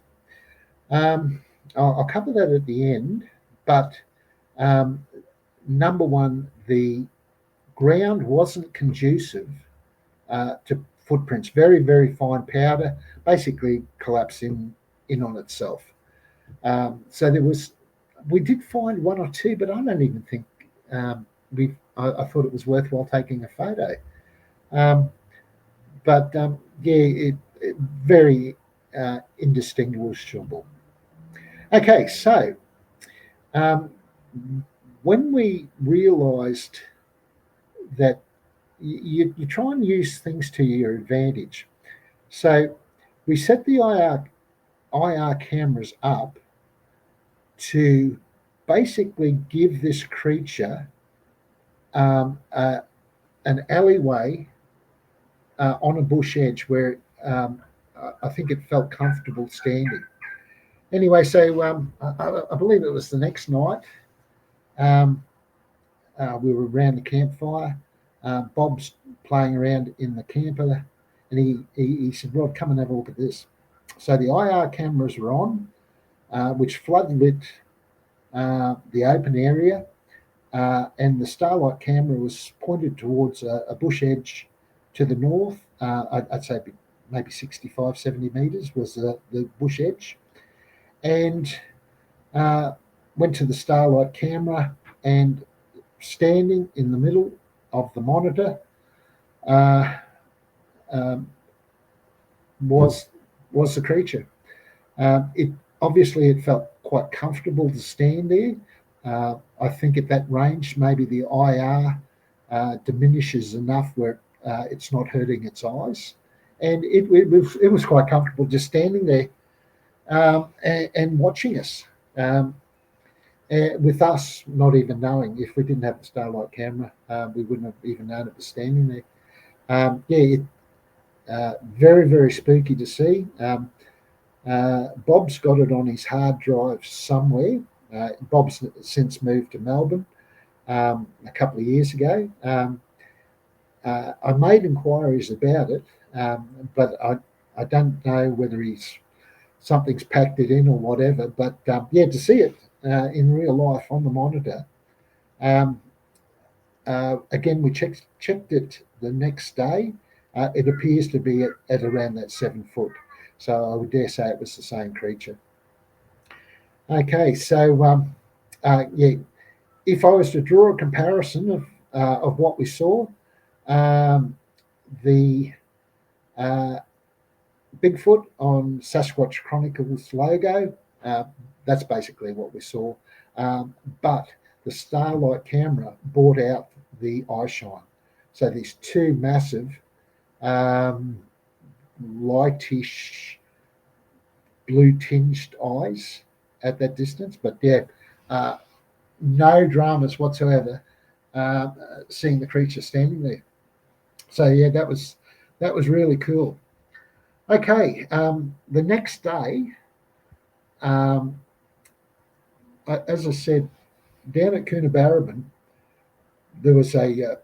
I'll cover that at the end, but number one, the ground wasn't conducive to footprints. Very, very fine powder, basically collapsed in on itself. So we did find one or two, but I don't even think I thought it was worthwhile taking a photo. But it very indistinguishable. Okay, so when we realised that you try and use things to your advantage, so we set the IR cameras up to basically give this creature an alleyway on a bush edge where I think it felt comfortable standing. Anyway, so I believe it was the next night. We were around the campfire. Bob's playing around in the camper, and he said, "Rod, come and have a look at this." So the IR cameras were on, which floodlit the open area, and the Starlight camera was pointed towards a bush edge to the north. I'd say maybe 65, 70 metres was the bush edge, and went to the Starlight camera, and standing in the middle of the monitor was the creature. It felt quite comfortable to stand there. I think at that range, maybe the IR diminishes enough where it's not hurting its eyes, and it was quite comfortable just standing there and watching us. With us not even knowing. If we didn't have the Starlight camera, we wouldn't have even known it was standing there. Very, very spooky to see. Bob's got it on his hard drive somewhere. Bob's since moved to Melbourne a couple of years ago. I made inquiries about it, but I don't know whether something's packed it in or whatever. But to see it in real life on the monitor. Again, we checked it the next day. It appears to be at around that 7 foot. So I would dare say it was the same creature. Okay, so if I was to draw a comparison of what we saw, the Bigfoot on Sasquatch Chronicles logo, that's basically what we saw. But the Starlight camera brought out the eye shine. So these two massive, lightish, blue-tinged eyes at that distance. But no dramas whatsoever seeing the creature standing there. So that was really cool. Okay, the next day, as I said, down at Coonabarabran, there was a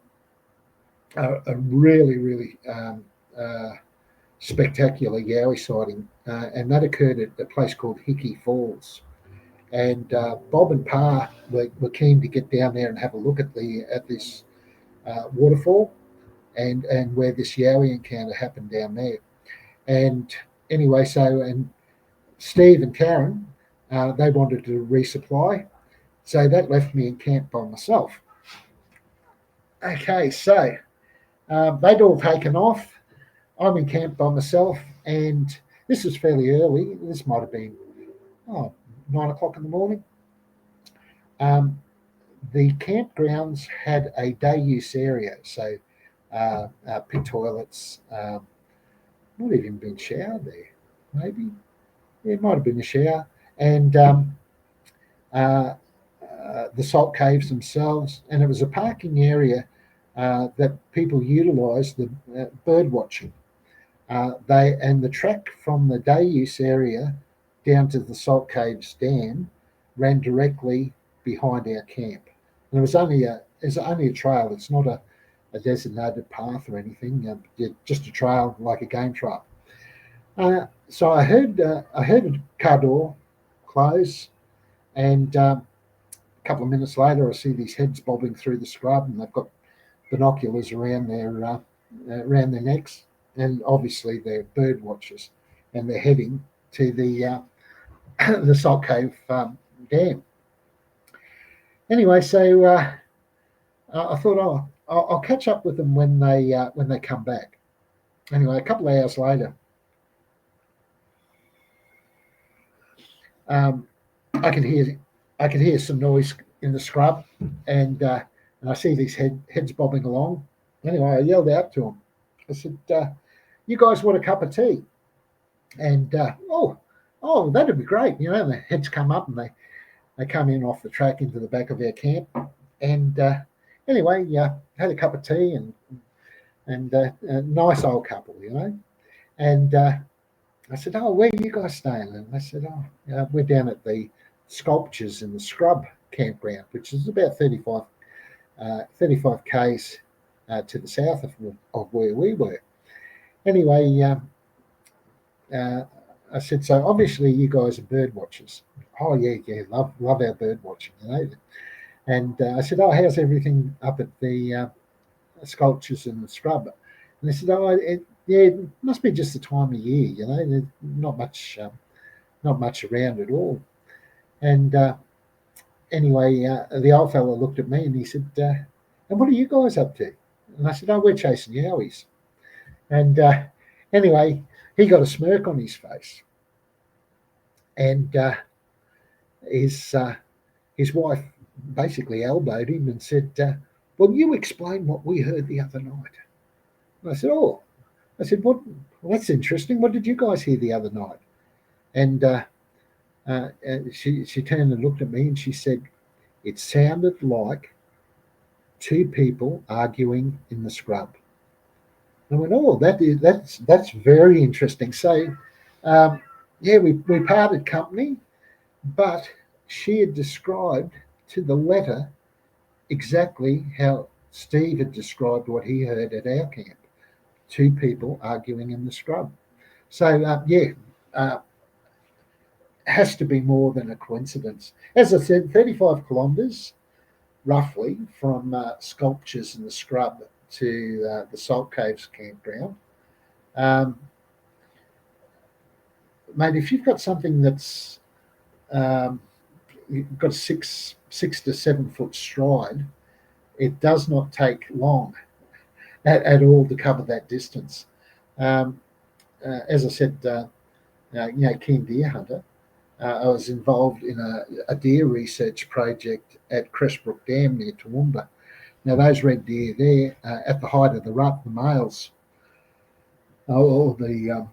really, really spectacular Yowie sighting, and that occurred at a place called Hickey Falls. And Bob and Pa were keen to get down there and have a look at this waterfall and where this Yowie encounter happened down there. And anyway, and Steve and Karen, they wanted to resupply, so that left me in camp by myself. Okay, so they'd all taken off. I'm in camp by myself, and this was fairly early. This might have been 9 o'clock in the morning. The campgrounds had a day use area, so pit toilets, might have even been shower there, maybe. It might have been a shower, and the salt caves themselves, and it was a parking area that people utilised the bird watching. The track from the day use area down to the salt caves dam ran directly behind our camp. And it was only a trail. It's not a designated path or anything. Just a trail, like a game trail. So I heard a car door close, and a couple of minutes later, I see these heads bobbing through the scrub, and they've got binoculars around their necks, and obviously they're bird watchers, and they're heading to the salt cave dam. Anyway, so I thought, I'll catch up with them when they come back. Anyway, a couple of hours later, I could hear some noise in the scrub, and I see these heads bobbing along. Anyway, I yelled out to them. I said, "You guys want a cup of tea?" And oh, that'd be great. You know, the heads come up and they come in off the track into the back of our camp. And anyway, had a cup of tea and and a nice old couple, you know. And I said, "Oh, where are you guys staying?" And they said, "Oh, we're down at the Sculptures in the Scrub campground, which is about 35 k's to the south of where we were." Anyway, I said, "So obviously you guys are bird watchers." "Oh yeah, love our bird watching, you know." And I said, "Oh, how's everything up at the Sculptures in the Scrub?" And they said, "Oh, yeah, it must be just the time of year, you know. There's not much around at all." And anyway, the old fellow looked at me and he said, "And what are you guys up to?" And I said, "Oh, we're chasing yowies." And anyway, he got a smirk on his face, and his wife basically elbowed him and said, "Well, you explain what we heard the other night." And I said, "Oh," I said, "What? Well, that's interesting. What did you guys hear the other night?" And she turned and looked at me and she said, "It sounded like two people arguing in the scrub." And I went, "Oh, that's very interesting." So, yeah, we parted company, but she had described to the letter exactly how Steve had described what he heard at our camp: two people arguing in the scrub. So, yeah, has to be more than a coincidence. As I said, 35 kilometres roughly from Sculptures in the Scrub to the Salt Caves campground. Mate, if you've got something that's you've got a 6 to 7 foot stride, it does not take long at all to cover that distance. As I said, keen deer hunter. I was involved in a deer research project at Crestbrook Dam near Toowoomba. Now, those red deer there, at the height of the rut, the males, or the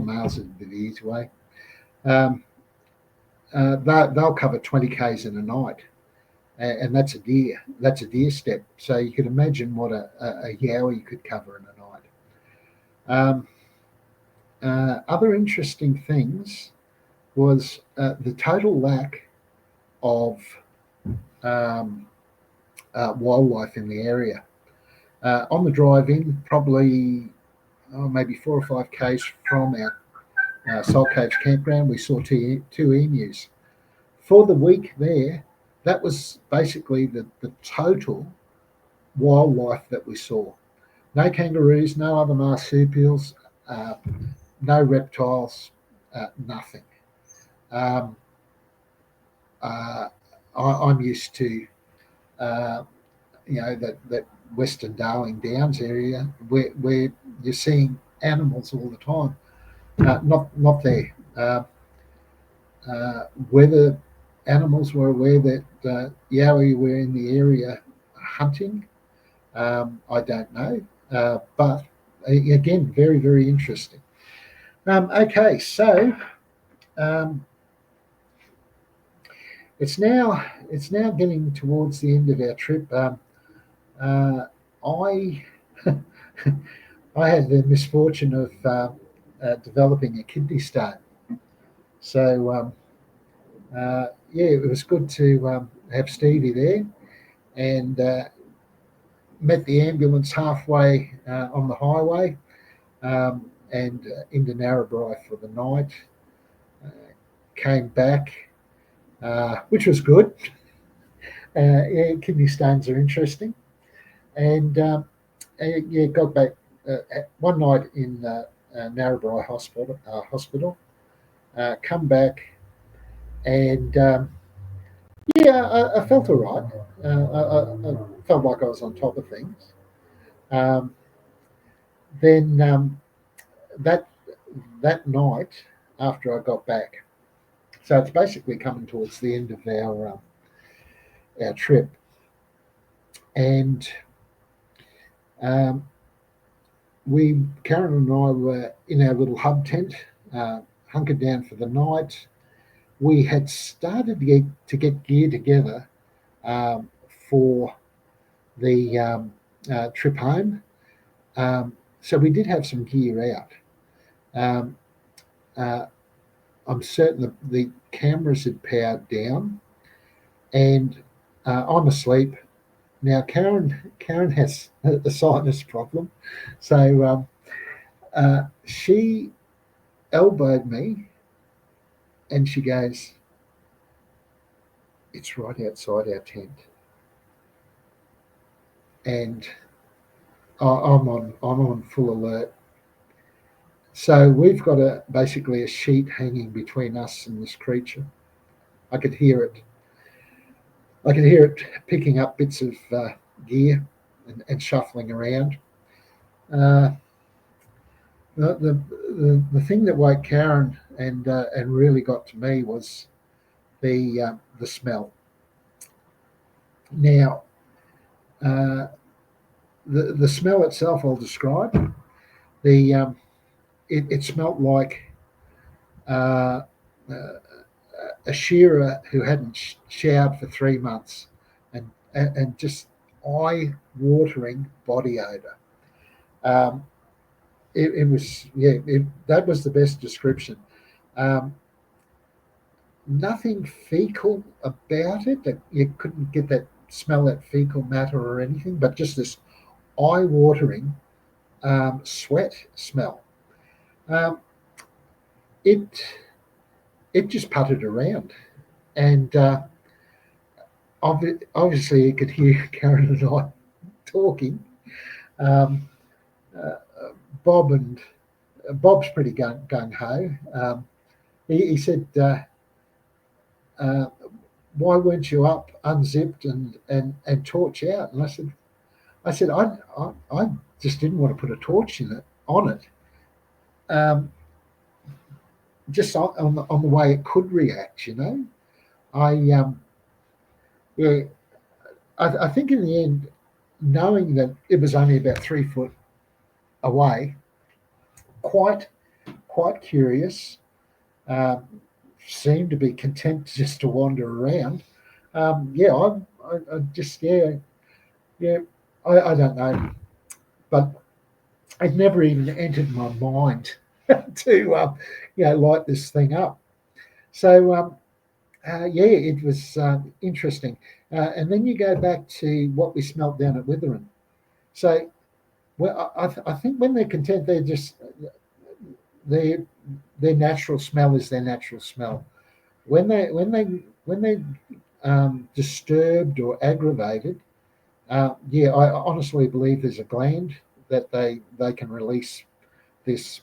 males is a bit easy way. They'll cover 20 k's in a night, and that's a deer. That's a deer step. So you can imagine what a yowie could cover in a night. Other interesting things was the total lack of wildlife in the area. On the drive in, probably maybe 4 or 5 k's from our Salt Caves campground, we saw two emus. For the week there, that was basically the total wildlife that we saw. No kangaroos, no other marsupials, no reptiles, nothing. I'm used to, that Western Darling Downs area where you're seeing animals all the time. Not there. Whether animals were aware that yowie were in the area hunting, I don't know. But again, very, very interesting. Okay, so it's now getting towards the end of our trip. I had the misfortune of developing a kidney stone. So it was good to have Stevie there, and met the ambulance halfway on the highway, and into Narrabri for the night. Came back, which was good. Kidney stones are interesting, and got back one night in Narrabri hospital. Come back, and I felt all right. I felt like I was on top of things. Then that night after I got back, so it's basically coming towards the end of our trip, and Karen and I were in our little hub tent, hunkered down for the night. We had started to get gear together for the trip home. So we did have some gear out. I'm certain the cameras had powered down, and I'm asleep. Now Karen has a sinus problem, so she elbowed me, and she goes, "It's right outside our tent," and I'm on full alert. So we've got basically a sheet hanging between us and this creature. I could hear it. I could hear it picking up bits of gear and shuffling around. The thing that woke Karen and really got to me was the smell. Now, the smell itself I'll describe. It smelt like a shearer who hadn't showered for 3 months, and just eye-watering body odor. It was that was the best description. Nothing fecal about it. That you couldn't get that smell, that fecal matter or anything, but just this eye-watering sweat smell. It just puttered around, and obviously you could hear Karen and I talking. Bob's pretty gung ho. He said, "Why weren't you up, unzipped, and torch out?" And I said, I just didn't want to put a torch on it. Just on the way it could react, I think in the end, knowing that it was only about 3 foot away, quite curious, seemed to be content just to wander around. I don't know, but it never even entered my mind to light this thing up. So it was interesting. And then you go back to what we smelt down at Witherin. So I think when they're content, they're just their natural smell is their natural smell. When they disturbed or aggravated, I honestly believe there's a gland that they can release this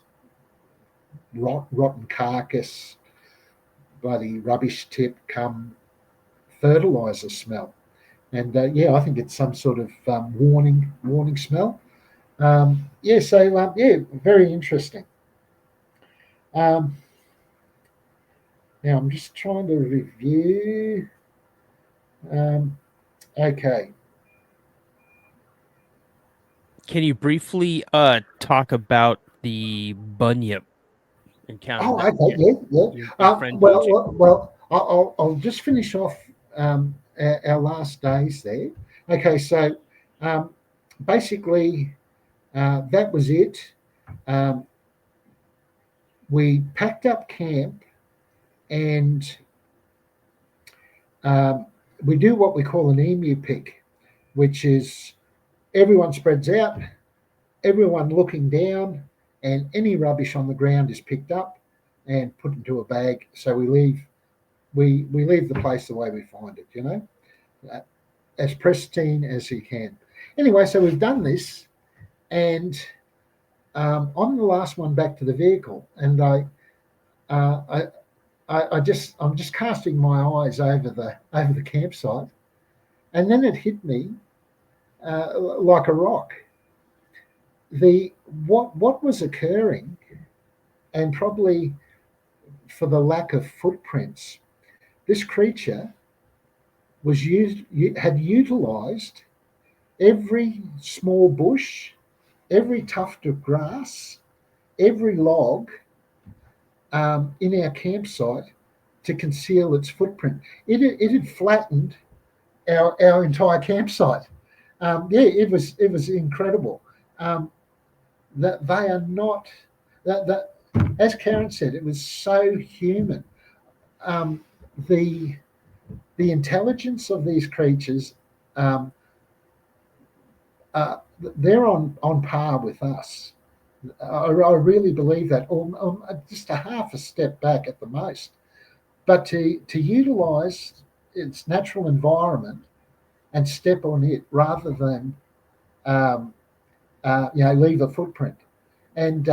rotten carcass, bloody rubbish tip, come fertilizer smell. And I think it's some sort of warning smell. Very interesting. Now I'm just trying to review. Okay. Can you briefly talk about the Bunyip encounter? Oh, okay. Yeah. Well, I'll just finish off our last days there. Okay, so basically that was it. We packed up camp, and we do what we call an emu pick, which is everyone spreads out, everyone looking down, and any rubbish on the ground is picked up and put into a bag. So we leave the place the way we find it, as pristine as you can. Anyway, so we've done this, and I'm the last one back to the vehicle, and I'm just casting my eyes over the campsite, and then it hit me like a rock. What was occurring, and probably for the lack of footprints, this creature had utilised every small bush, every tuft of grass, every log in our campsite to conceal its footprint. It had flattened our entire campsite. it was incredible. That they are not that as Karen said, it was so human. The intelligence of these creatures, they're on par with us. I really believe that, or just a half a step back at the most. But to utilise its natural environment and step on it rather than leave a footprint, and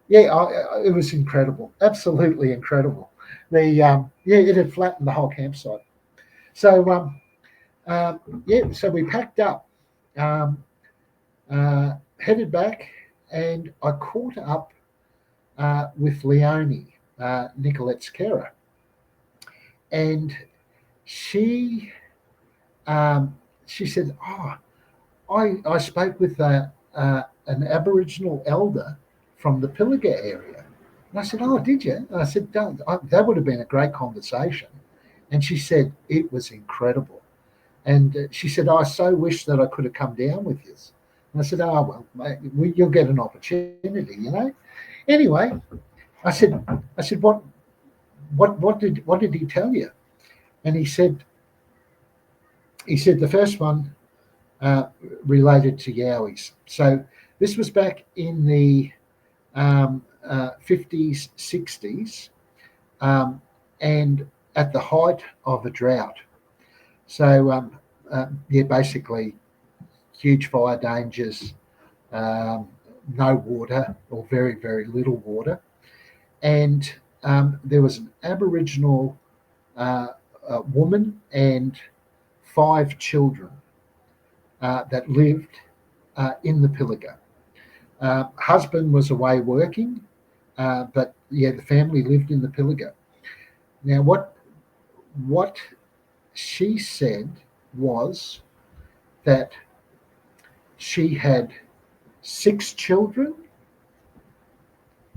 it was incredible, absolutely incredible. It had flattened the whole campsite. So so we packed up, headed back, and I caught up with Leonie, Nicolette's carer, and she said, "Oh, I spoke with an Aboriginal elder from the Pilliga area." And I said, "Oh, did you?" And I said, "That would have been a great conversation." And she said, "It was incredible." And she said, "I so wish that I could have come down with you." And I said, "Oh, well, mate, you'll get an opportunity, you know." Anyway, I said, what did he tell you? And he said the first one related to Yowies. So this was back in the 50s, 60s, and at the height of a drought. So basically huge fire dangers, no water or very, very little water. And there was an Aboriginal woman and 5 children that lived in the Pilliga. Husband was away working, but the family lived in the Pilliga. Now, what she said was that she had 6 children,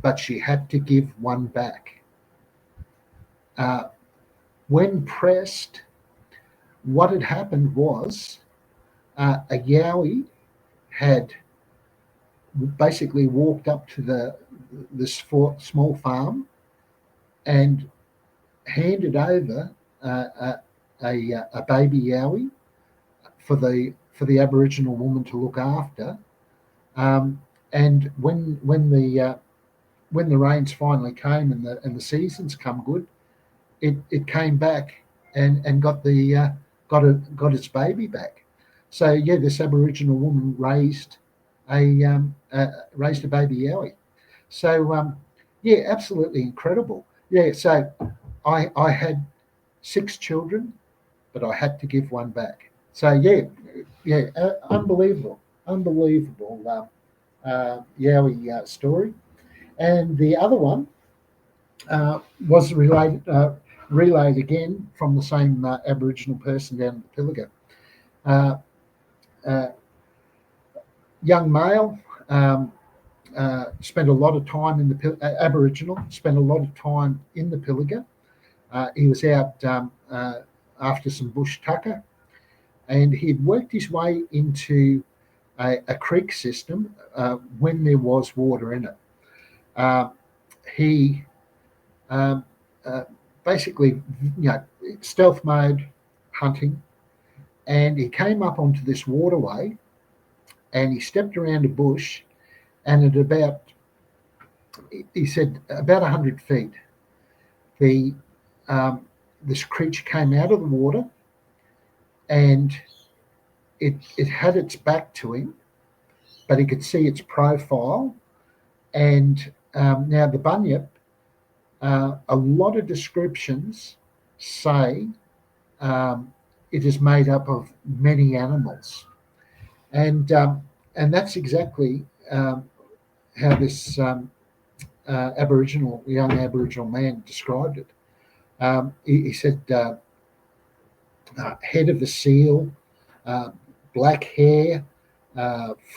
but she had to give one back. When pressed, what had happened was a Yowie had basically walked up to this small farm and handed over a baby Yowie for the Aboriginal woman to look after. And when the rains finally came and the seasons come good, it came back and got its baby back. So this Aboriginal woman raised a baby Yowie. So absolutely incredible. So I had 6 children, but I had to give one back. So unbelievable Yowie story. And the other one was relayed again from the same Aboriginal person down at the Pilliga. Young male, spent a lot of time in the Aboriginal, spent a lot of time in the Pilliga. He was out after some bush tucker, and he'd worked his way into a creek system when there was water in it. He basically, stealth mode hunting, and he came up onto this waterway, and he stepped around a bush, and at about, he said, about 100 feet, this creature came out of the water, and it had its back to him, but he could see its profile. And now the Bunyip, a lot of descriptions say it is made up of many animals, and that's exactly how this young Aboriginal man described it. He said head of a seal, black hair,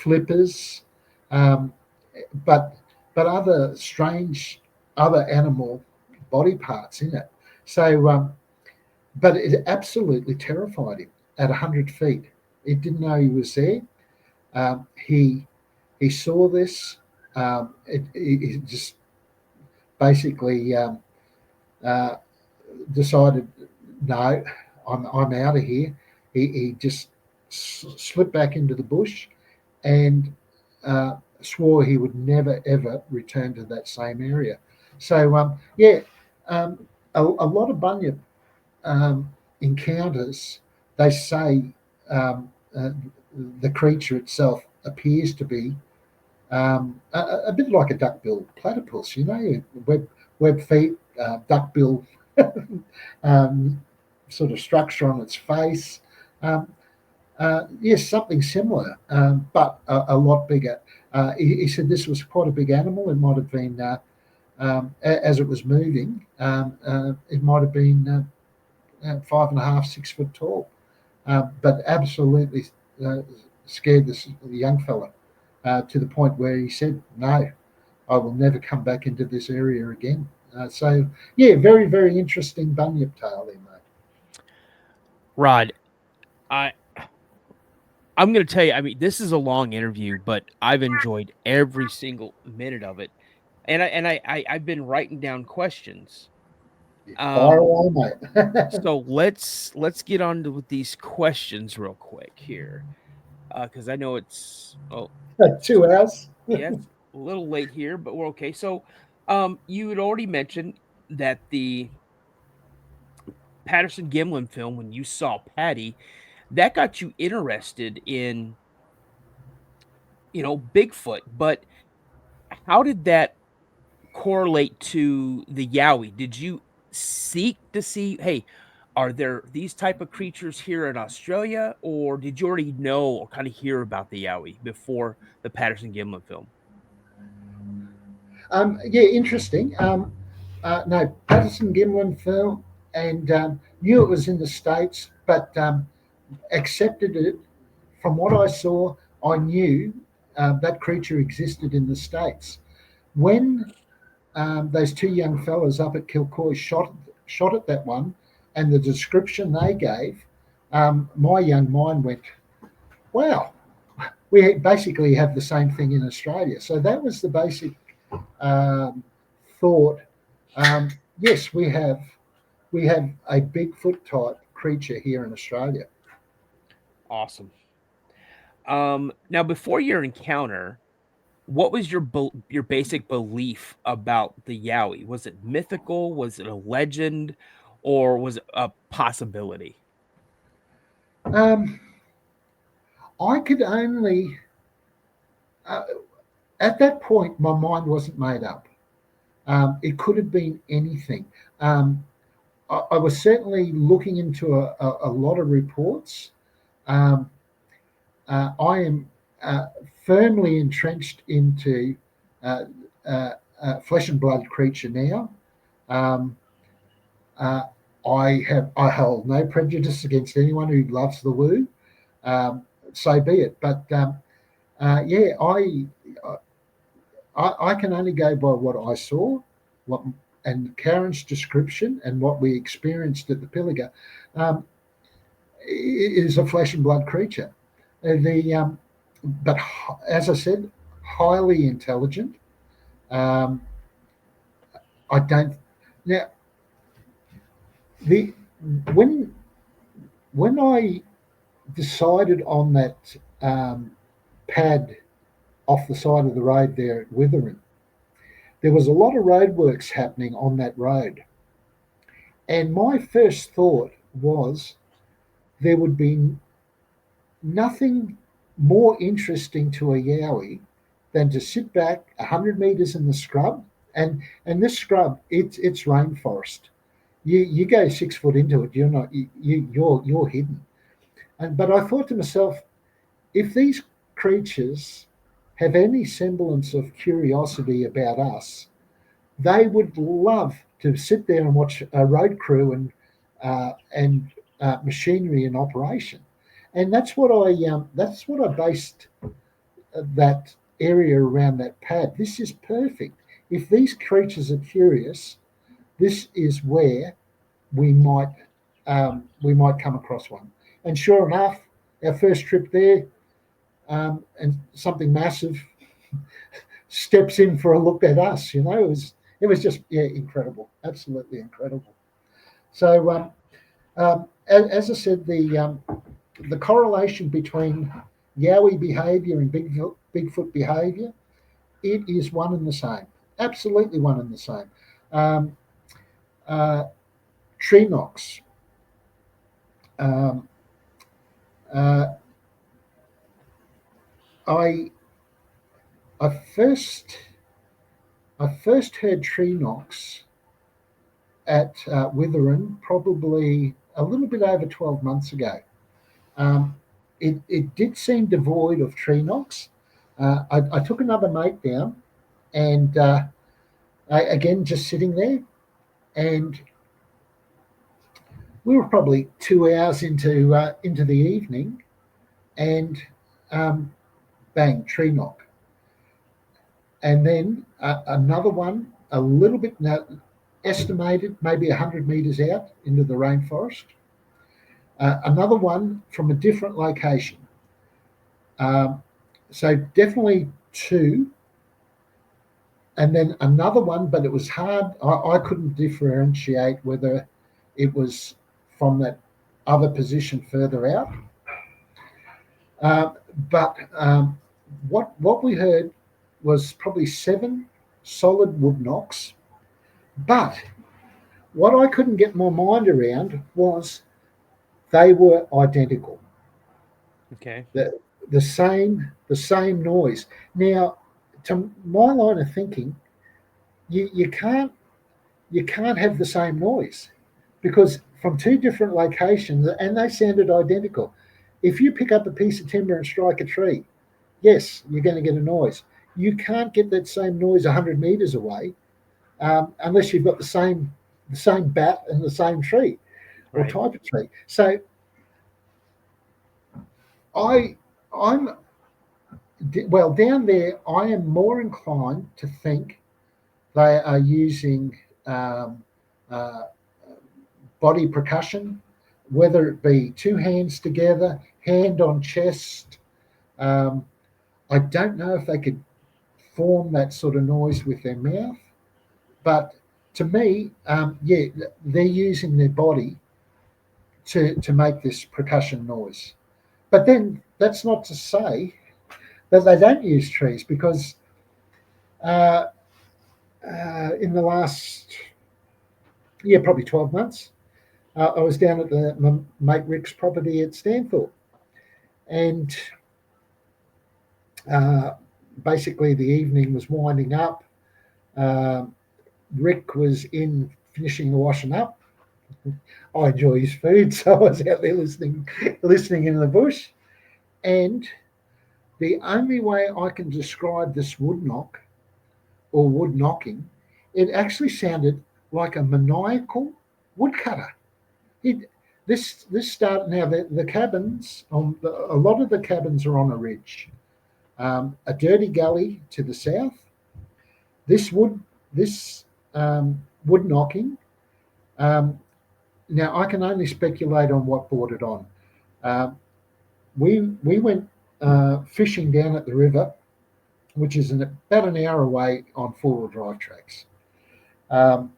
flippers, but other strange animal body parts in it. So, but it absolutely terrified him at 100 feet. It didn't know he was there. He saw this. It just basically decided, no, I'm out of here. He just slipped back into the bush and swore he would never ever return to that same area. So a lot of Bunyip encounters, they say the creature itself appears to be a bit like a duck-billed platypus, web feet, duck-bill sort of structure on its face. Yes, something similar, but a lot bigger. He said this was quite a big animal. It might have been, as it was moving, it might have been 5.5, 6 foot tall, but absolutely scared the young fella to the point where he said, no, I will never come back into this area again. So, yeah, very, very interesting Bunyip tale there, mate. Rod, I'm going to tell you, I mean, this is a long interview, but I've enjoyed every single minute of it. And I've been writing down questions. Fire away, mate. So let's get on with these questions real quick here. Because I know it's 2 hours. Yes, a little late here, but we're okay. So you had already mentioned that the Patterson Gimlin film, when you saw Patty, that got you interested in, Bigfoot. But how did that correlate to the Yowie? Did you seek to see, hey, are there these type of creatures here in Australia, or did you already know or kind of hear about the Yowie before the Patterson Gimlin film? Yeah, interesting. No, Patterson Gimlin film, and knew it was in the States, but accepted it. From what I saw, I knew that creature existed in the States. When those 2 young fellas up at Kilcoy shot at that one, and the description they gave, my young mind went, wow, we basically have the same thing in Australia. So that was the basic thought. Yes, we have a Bigfoot type creature here in Australia. Awesome. Now, before your encounter, what was your basic belief about the Yowie? Was it mythical? Was it a legend, or was it a possibility? I could only at that point my mind wasn't made up. It could have been anything. I was certainly looking into a lot of reports. I am firmly entrenched into flesh and blood creature now. I hold no prejudice against anyone who loves the woo. So be it. But yeah, I can only go by what I saw, and Karen's description, and what we experienced at the Pilliga. Is a flesh and blood creature. But as I said, highly intelligent. I don't now. When I decided on that pad off the side of the road there at Withering, there was a lot of roadworks happening on that road, and my first thought was there would be nothing more interesting to a Yowie than to sit back 100 metres in the scrub, and this scrub, it's rainforest. You go 6 foot into it, you're hidden. But I thought to myself, if these creatures have any semblance of curiosity about us, they would love to sit there and watch a road crew and machinery in operation. And that's what I based that area around that pad. This is perfect. If these creatures are curious, this is where we might come across one. And sure enough, our first trip there, and something massive steps in for a look at us. It was just incredible, absolutely incredible. So as I said, the correlation between Yowie behaviour and Bigfoot behaviour, it is one and the same, absolutely one and the same. Tree knocks. I first heard tree knocks at Witherin probably a little bit over 12 months ago. It did seem devoid of tree knocks. I took another mate down, and again just sitting there, and we were probably 2 hours into the evening, and bang, tree knock. And then another one, a little bit estimated, maybe 100 metres out into the rainforest. Another one from a different location. So definitely two. And then another one, but it was hard. I couldn't differentiate whether it was from that other position further out. But what we heard was probably 7 solid wood knocks. But what I couldn't get my mind around was they were identical. Okay. The same noise. Now, to my line of thinking, you can't have the same noise, because from 2 different locations, and they sounded identical. If you pick up a piece of timber and strike a tree, yes, you're going to get a noise. You can't get that same noise 100 metres away unless you've got the same bat and the same tree or type of tree. So I'm down there. I am more inclined to think they are using body percussion, whether it be 2 hands together, hand on chest. I don't know if they could form that sort of noise with their mouth, but to me, they're using their body to make this percussion noise. But then that's not to say that they don't use trees, because in the last, probably 12 months, I was down at my mate Rick's property at Stanthorpe, and basically the evening was winding up. Rick was in finishing the washing up. I enjoy his food, so I was out there listening in the bush. And the only way I can describe this wood knock or wood knocking, it actually sounded like a maniacal woodcutter. This started now. The cabins a lot of the cabins are on a ridge. A dirty gully to the south. This wood knocking. Now I can only speculate on what brought it on. We went fishing down at the river, which is about an hour away on 4-wheel drive tracks. The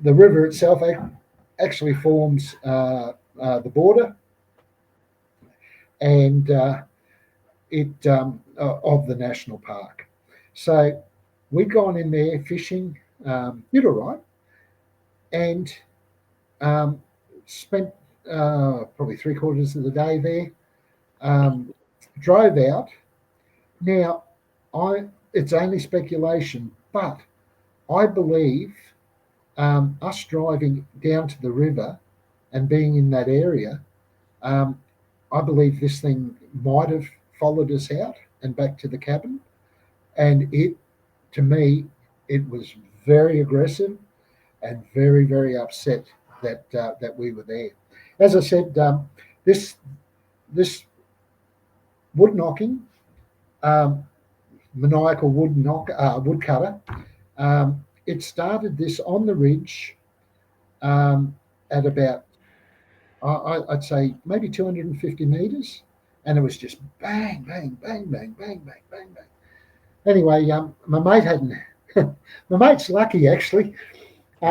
river itself actually forms the border, and of the national park. So we'd gone in there fishing, did all right, and spent probably 3/4 of the day there. Drove out. Now, it's only speculation, but I believe us driving down to the river and being in that area, I believe this thing might have followed us out and back to the cabin. And to me, it was very aggressive and very, very upset that we were there. As I said, this wood knocking, maniacal woodcutter, it started this on the ridge at about, I'd say maybe 250 metres, and it was just bang, bang, bang, bang, bang, bang, bang, bang. Anyway, my mate hadn't. My mate's lucky actually.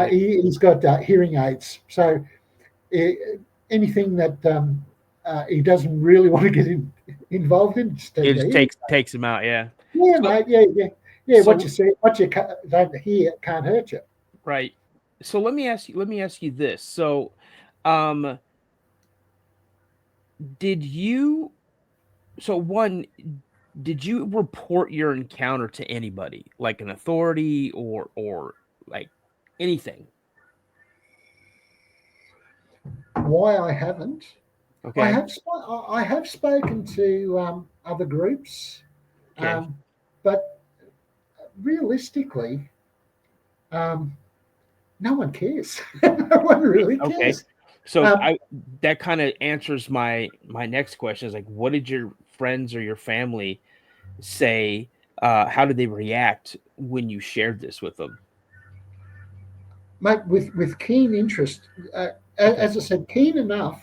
He's got hearing aids, so anything that he doesn't really want to get involved in, just It just takes him out. Yeah. Yeah, So- mate. Yeah. so- What you see, what you don't hear, can't hurt you. Right. So let me ask you this. So, did you report your encounter to anybody, like an authority or like anything? Why I haven't? Okay. I have spoken to other groups, Okay. but realistically, no one cares. No one really cares. Okay. So that kind of answers my next question is like, what did your friends or your family say? How did they react when you shared this with them? Mate, with keen interest, as I said, keen enough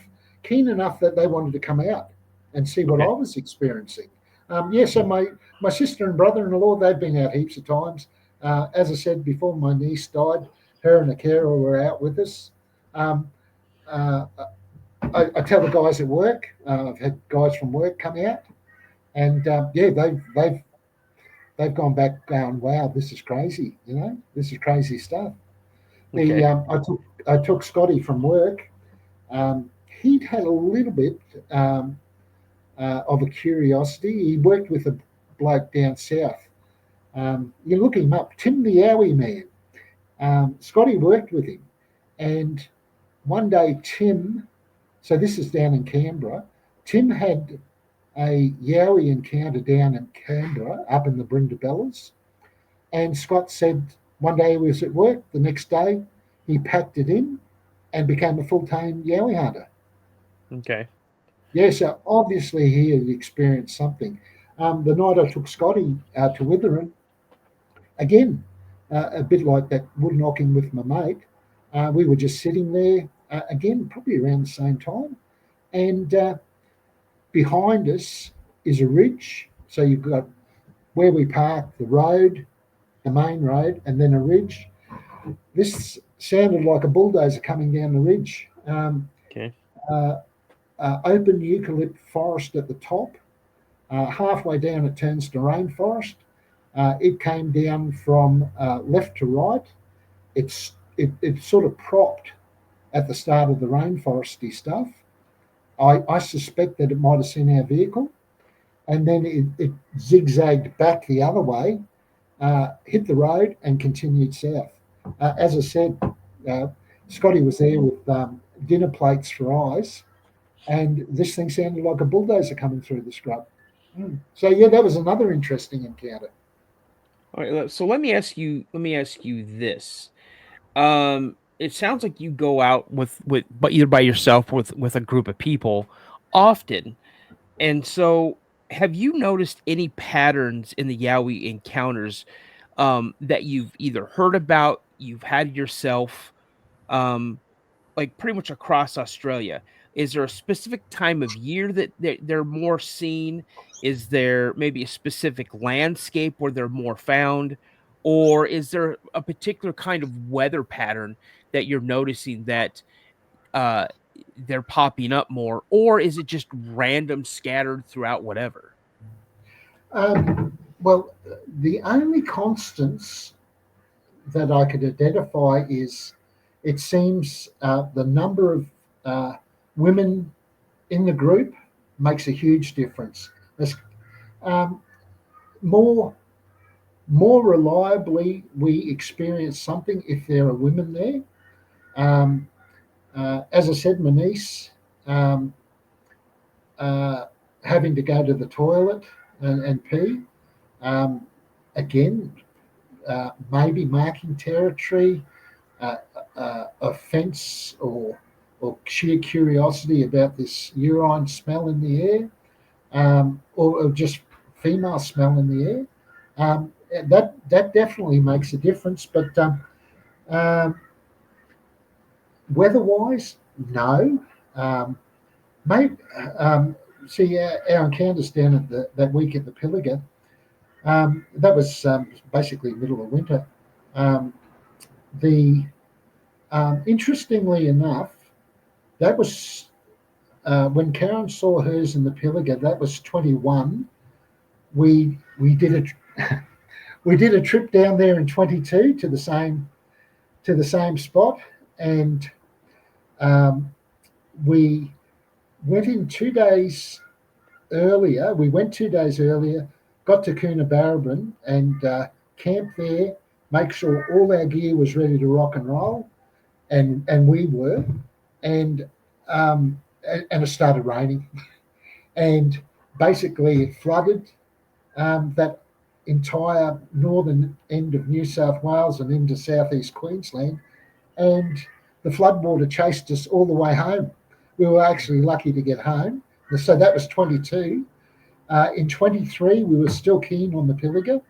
that they wanted to come out and see what I was experiencing. So my sister and brother-in-law, they've been out heaps of times. As I said before, my niece died. Her and a carer were out with us. I tell the guys at work. I've had guys from work come out, and they've gone back going, "Wow, this is crazy! This is crazy stuff." Okay. I took Scotty from work. He'd had a little bit of a curiosity. He worked with a bloke down south. You look him up, Tim the Yowie man. Scotty worked with him, and one day Tim. So this is down in Canberra. Tim had a Yowie encounter down in Canberra, up in the Brindabellas, and Scott said one day he was at work. The next day, he packed it in and became a full-time Yowie hunter. Okay. Yeah, so obviously he had experienced something. The night I took Scotty to Witherin, again, a bit like that wood knocking with my mate, we were just sitting there, again, probably around the same time. And behind us is a ridge. So you've got where we park, the road, the main road, and then a ridge. This sounded like a bulldozer coming down the ridge. Okay. Open eucalypt forest at the top. Halfway down, it turns to rainforest. It came down from left to right. It sort of propped at the start of the rainforesty stuff. I suspect that it might have seen our vehicle, and then it zigzagged back the other way, hit the road, and continued south. As I said, Scotty was there with dinner plates for eyes, and this thing sounded like a bulldozer coming through the scrub. So yeah, that was another interesting encounter. All right. So let me ask you this. It sounds like you go out but either by yourself or with a group of people often. And so have you noticed any patterns in the Yowie encounters that you've either heard about, you've had yourself, like pretty much across Australia? Is there a specific time of year that they're more seen? Is there maybe a specific landscape where they're more found? Or is there a particular kind of weather pattern that you're noticing that uh, they're popping up more? Or is it just random scattered throughout whatever? Well, the only constants that I could identify is it seems the number of women in the group makes a huge difference. More reliably, we experience something if there are women there. As I said, my niece having to go to the toilet and pee. Again, maybe marking territory, offence or sheer curiosity about this urine smell in the air, or just female smell in the air. That definitely makes a difference. But weather-wise, no. see our encounters down at that week at the Pilliga. That was basically middle of winter. The Interestingly enough, that was when Karen saw hers in the Pilliga. That was 21. We did a we did a trip down there in 22 to the same spot, and we went in 2 days earlier. We went 2 days earlier, got to Coonabarabran and camped there, make sure all our gear was ready to rock and roll, and we were, and it started raining, and basically it flooded that entire northern end of New South Wales and into southeast Queensland, and the floodwater chased us all the way home. We were actually lucky to get home. So that was 22. In 23, we were still keen on the Pilliga.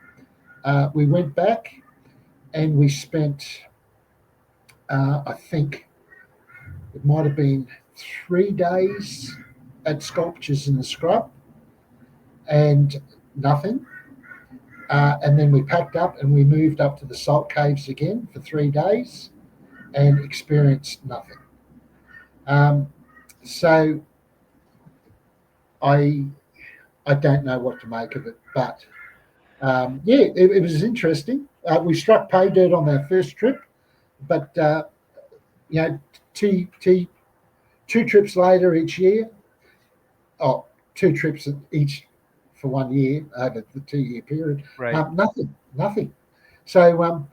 We went back and we spent, I think it might have been 3 days at Sculptures in the Scrub and nothing. And then we packed up and we moved up to the Salt Caves again for 3 days and experienced nothing. So I don't know what to make of it, but it was interesting. We struck pay dirt on our first trip, but two trips later each year, two trips each for 1 year over the 2 year period. Right. Nothing. So,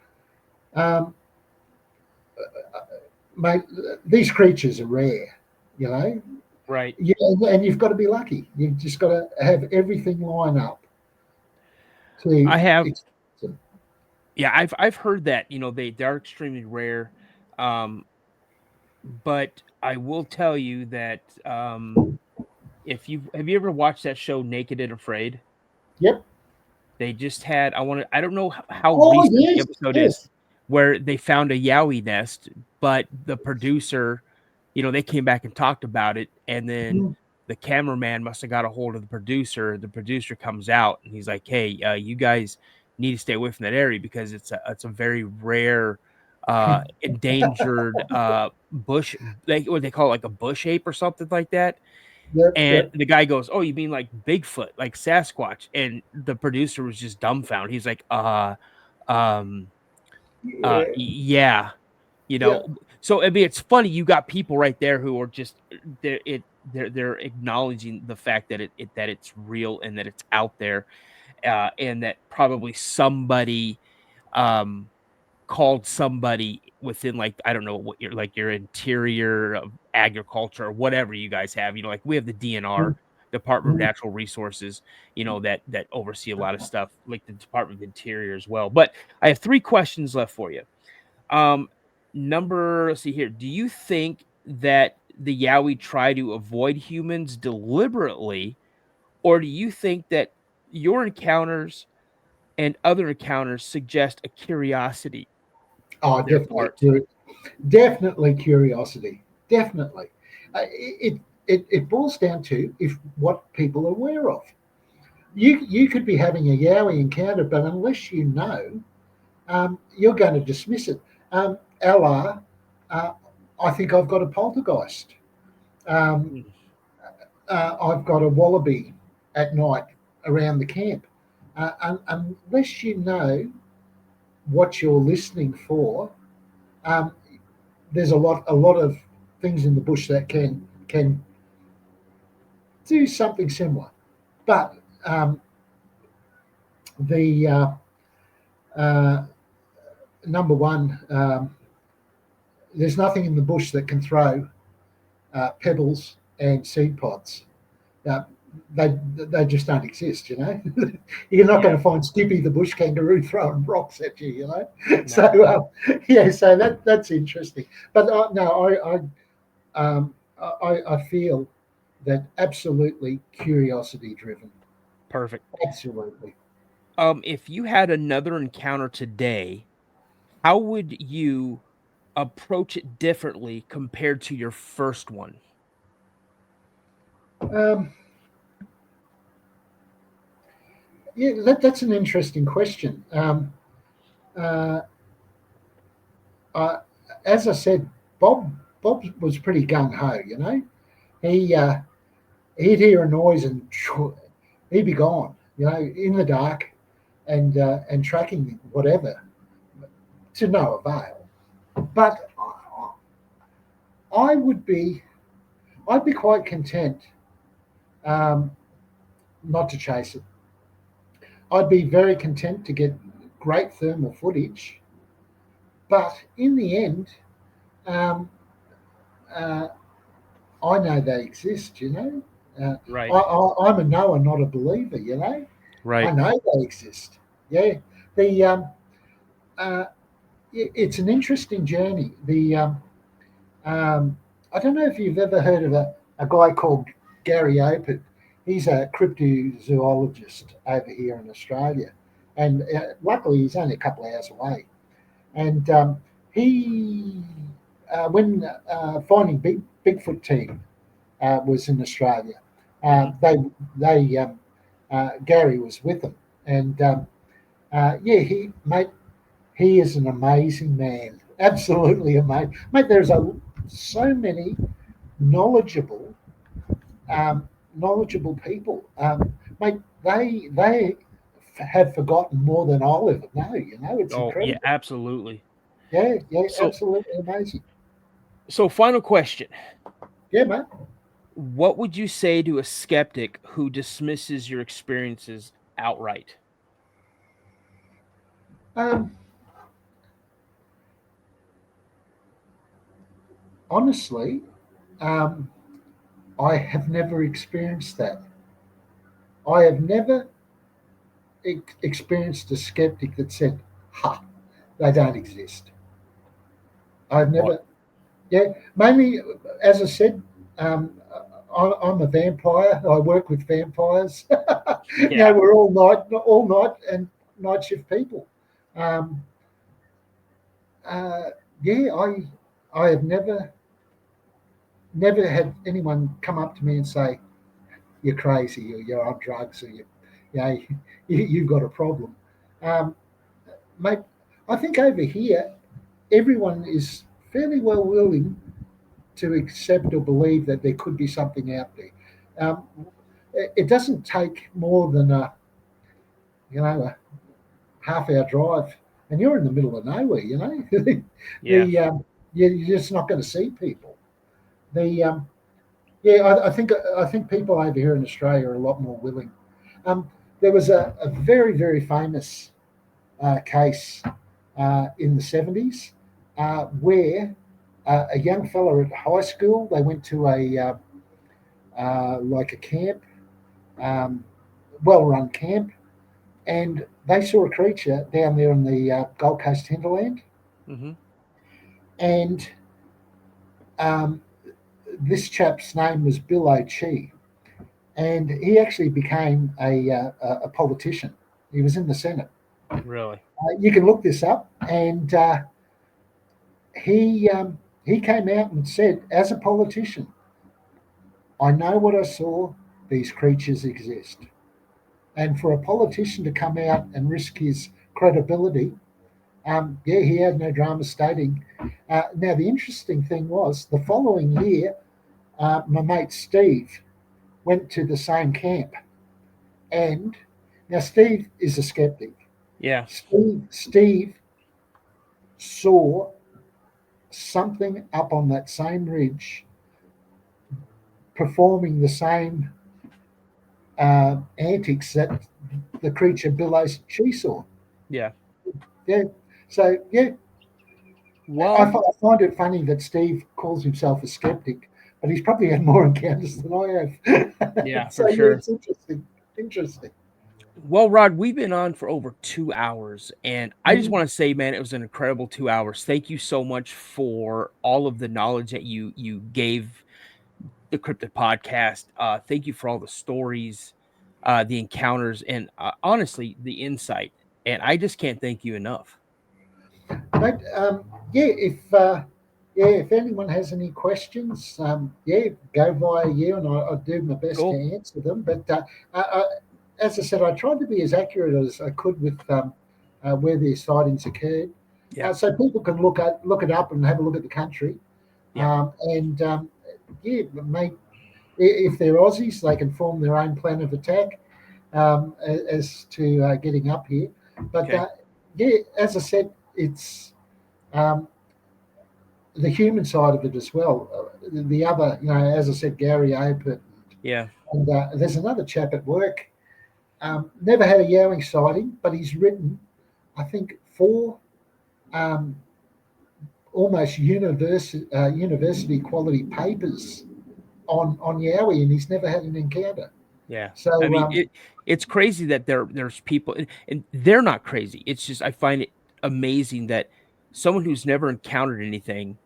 mate, these creatures are rare, you know. Right. Yeah, and you've got to be lucky. You've just got to have everything line up. Yeah, I've heard that, they're extremely rare. But I will tell you that have you ever watched that show Naked and Afraid? Yep. They just had I don't know how recent the episode is, where they found a Yowie nest, but the producer, they came back and talked about it, and then the cameraman must have got a hold of the producer. The producer comes out and he's like, "Hey, you guys need to stay away from that area because it's a very rare endangered bush, like what they call it, like a bush ape or something like that." And the guy goes, "Oh, you mean like Bigfoot, like Sasquatch?" And the producer was just dumbfounded. He's like, yeah, So I mean, it's funny. You got people right there who are just they're acknowledging the fact that it's real and that it's out there, and that probably somebody called somebody within, like, I don't know what your interior of agriculture or whatever you guys have, like we have the DNR, Department of Natural Resources, that oversee a lot of stuff, like the Department of Interior as well. But I have 3 questions left for you. Let's see here. Do you think that the Yowie try to avoid humans deliberately, or do you think that your encounters and other encounters suggest a curiosity? Oh, definitely curiosity. Definitely. It boils down to what people are aware of. You could be having a Yowie encounter, but unless you know, you're going to dismiss it. I think I've got a poltergeist. I've got a wallaby at night around the camp. Unless you know what you're listening for, there's a lot of things in the bush that can do something similar. But the number one, there's nothing in the bush that can throw pebbles and seed pods. They just don't exist, You're not going to find Skippy the bush kangaroo throwing rocks at you, No. So that's interesting. But no, I feel that absolutely curiosity driven. Perfect. Absolutely. If you had another encounter today, how would you approach it differently compared to your first one? Yeah, that's an interesting question. As I said, Bob was pretty gung ho. He he'd hear a noise and he'd be gone. In the dark, and tracking whatever to no avail. But I'd be quite content not to chase it. I'd be very content to get great thermal footage, but in the end, um, uh, I know they exist. Right. I'm a knower, not a believer. I Right. know they exist. Yeah, the it's an interesting journey. I don't know if you've ever heard of a guy called Gary Opert. He's a cryptozoologist over here in Australia, and luckily he's only a couple of hours away. And he, when Finding Bigfoot team was in Australia, Gary was with them, and he is an amazing man, absolutely amazing, mate. There's so many knowledgeable people, mate. They have forgotten more than I'll ever know. It's incredible. Yeah, absolutely. Yeah, So- absolutely amazing. So, final question. Yeah, mate. What would you say to a skeptic who dismisses your experiences outright? Honestly, I have never experienced that. I have never experienced a skeptic that said, "Ha, they don't exist." I've never. Yeah, mainly, as I said, I'm a vampire. I work with vampires. Yeah. We're all night and night shift people. Um, yeah, I have never had anyone come up to me and say, "You're crazy," or "You're on drugs," or "You've got a problem." Mate, I think over here everyone is fairly well willing to accept or believe that there could be something out there. It doesn't take more than a half-hour drive, and you're in the middle of nowhere. Yeah. You're just not going to see people. I think people over here in Australia are a lot more willing. There was a very, very famous case in the 70s where a young fella at high school, they went to a camp, well-run camp, and they saw a creature down there in the Gold Coast hinterland. Mm-hmm. And this chap's name was Bill O'Chee, and he actually became a politician. He was in the Senate. Really? You can look this up, and he came out and said, as a politician, "I know what I saw. These creatures exist." And for a politician to come out and risk his credibility, he had no drama stating. Now, the interesting thing was the following year, my mate Steve went to the same camp. And now Steve is a skeptic. Yeah. Steve saw something up on that same ridge performing the same antics that the creature Bill O'Chee saw. Yeah. Yeah. So, yeah. Well, I find it funny that Steve calls himself a skeptic, but he's probably had more encounters than I have. Yeah, So, for sure. It's interesting. Well, Rod, we've been on for over 2 hours, and I just Mhm. want to say, man, it was an incredible 2 hours. Thank you so much for all of the knowledge that you gave the Cryptid Podcast. Thank you for all the stories, the encounters, and honestly, the insight. And I just can't thank you enough. But if anyone has any questions, go via you, and I'll do my best Cool. to answer them. But as I said, I tried to be as accurate as I could with where their sightings occurred, so people can look it up and have a look at the country. Mate, if they're Aussies, they can form their own plan of attack as to getting up here. But as I said, it's the human side of it as well. The other, as I said, Gary Ape. And there's another chap at work. Never had a Yowie sighting, but he's written, I think, 4 almost university quality papers on Yowie, and he's never had an encounter. Yeah. So I mean, it's crazy that there's people, and they're not crazy. It's just I find it amazing that someone who's never encountered anything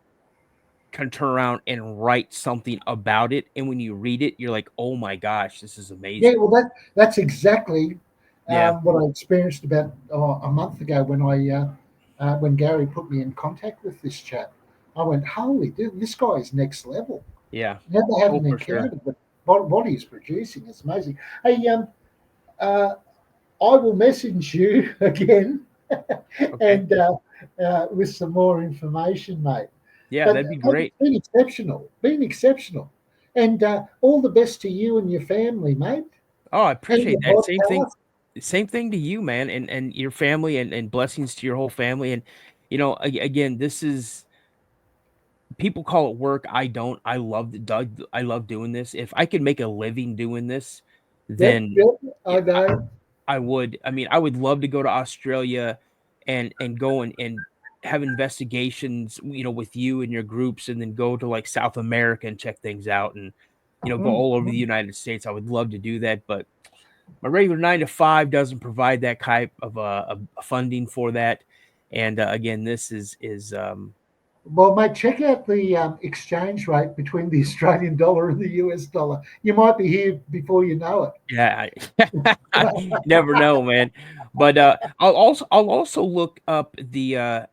can turn around and write something about it, and when you read it, you're like, "Oh my gosh, this is amazing." Yeah, well, that's exactly what I experienced about a month ago when Gary put me in contact with this chap. I went, "Holy dude, this guy is next level." Yeah, never had an encounter, sure. But what he's producing is amazing. Hey, I will message you again, and with some more information, mate. Yeah, that'd be great. Been exceptional, and all the best to you and your family, mate. Oh, I appreciate that. Same thing to you, man, and your family, and blessings to your whole family. And again, this is, people call it work. I don't. I love doing this. If I could make a living doing this, then I would. I mean, I would love to go to Australia and go and have investigations, with you and your groups, and then go to like South America and check things out, and go all over the United States. I would love to do that, but my regular 9-to-5 doesn't provide that type of funding for that. And again, this is well, mate, check out the exchange rate between the Australian dollar and the US dollar. You might be here before you know it. Yeah, I never know, man. But I'll also look up the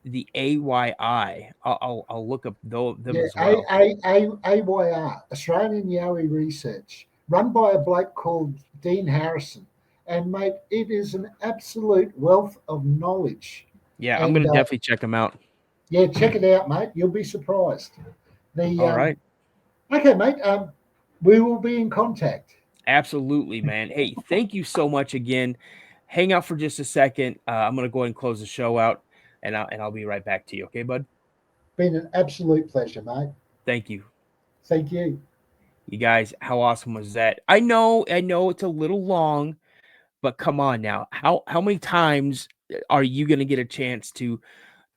AYI. I'll look up them as well. AYR, Australian Yowie Research, run by a bloke called Dean Harrison. And, mate, it is an absolute wealth of knowledge. Yeah, I'm going to definitely check them out. Yeah, check it out, mate. You'll be surprised. All right. Okay, mate. We will be in contact. Absolutely, man. Hey, thank you so much again. Hang out for just a second. I'm going to go ahead and close the show out, and I'll be right back to you. Okay, bud? Been an absolute pleasure, mate. Thank you. Thank you. You guys, how awesome was that? I know it's a little long, but come on now. How many times are you going to get a chance to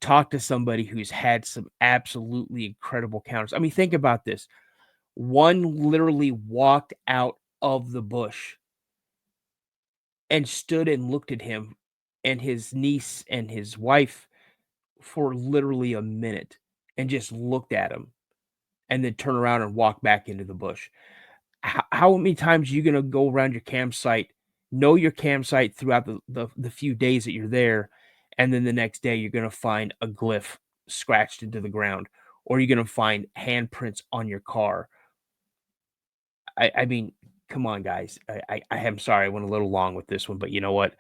talk to somebody who's had some absolutely incredible encounters? I mean, think about this. One literally walked out of the bush and stood and looked at him and his niece and his wife for literally a minute and just looked at him and then turn around and walk back into the bush. How many times are you going to go around your campsite, know your campsite throughout the few days that you're there, and then the next day you're going to find a glyph scratched into the ground, or you're going to find handprints on your car? I mean, come on, guys. I am sorry I went a little long with this one, but you know what?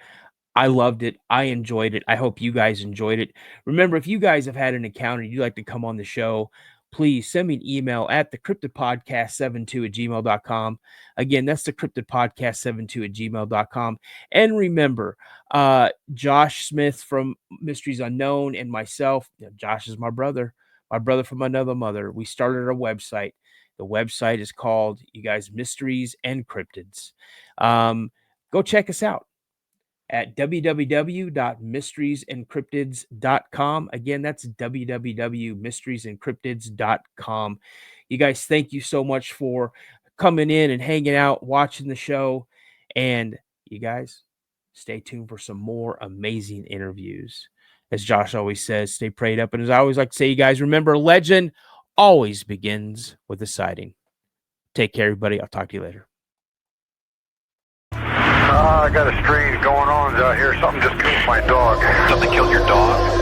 I loved it. I enjoyed it. I hope you guys enjoyed it. Remember, if you guys have had an encounter, you'd like to come on the show, please send me an email at thecryptidpodcast72@gmail.com. Again, that's thecryptidpodcast72@gmail.com. And remember, Josh Smith from Mysteries Unknown and myself, Josh is my brother from another mother. We started our website. The website is called, you guys, Mysteries and Cryptids. Go check us out at www.mysteriesandcryptids.com. Again, that's www.mysteriesandcryptids.com. You guys, thank you so much for coming in and hanging out, watching the show. And you guys, stay tuned for some more amazing interviews. As Josh always says, stay prayed up. And as I always like to say, you guys, remember, legend always begins with a sighting. Take care, everybody. I'll talk to you later. I got a strange going on out here. Something just killed my dog. Something killed your dog?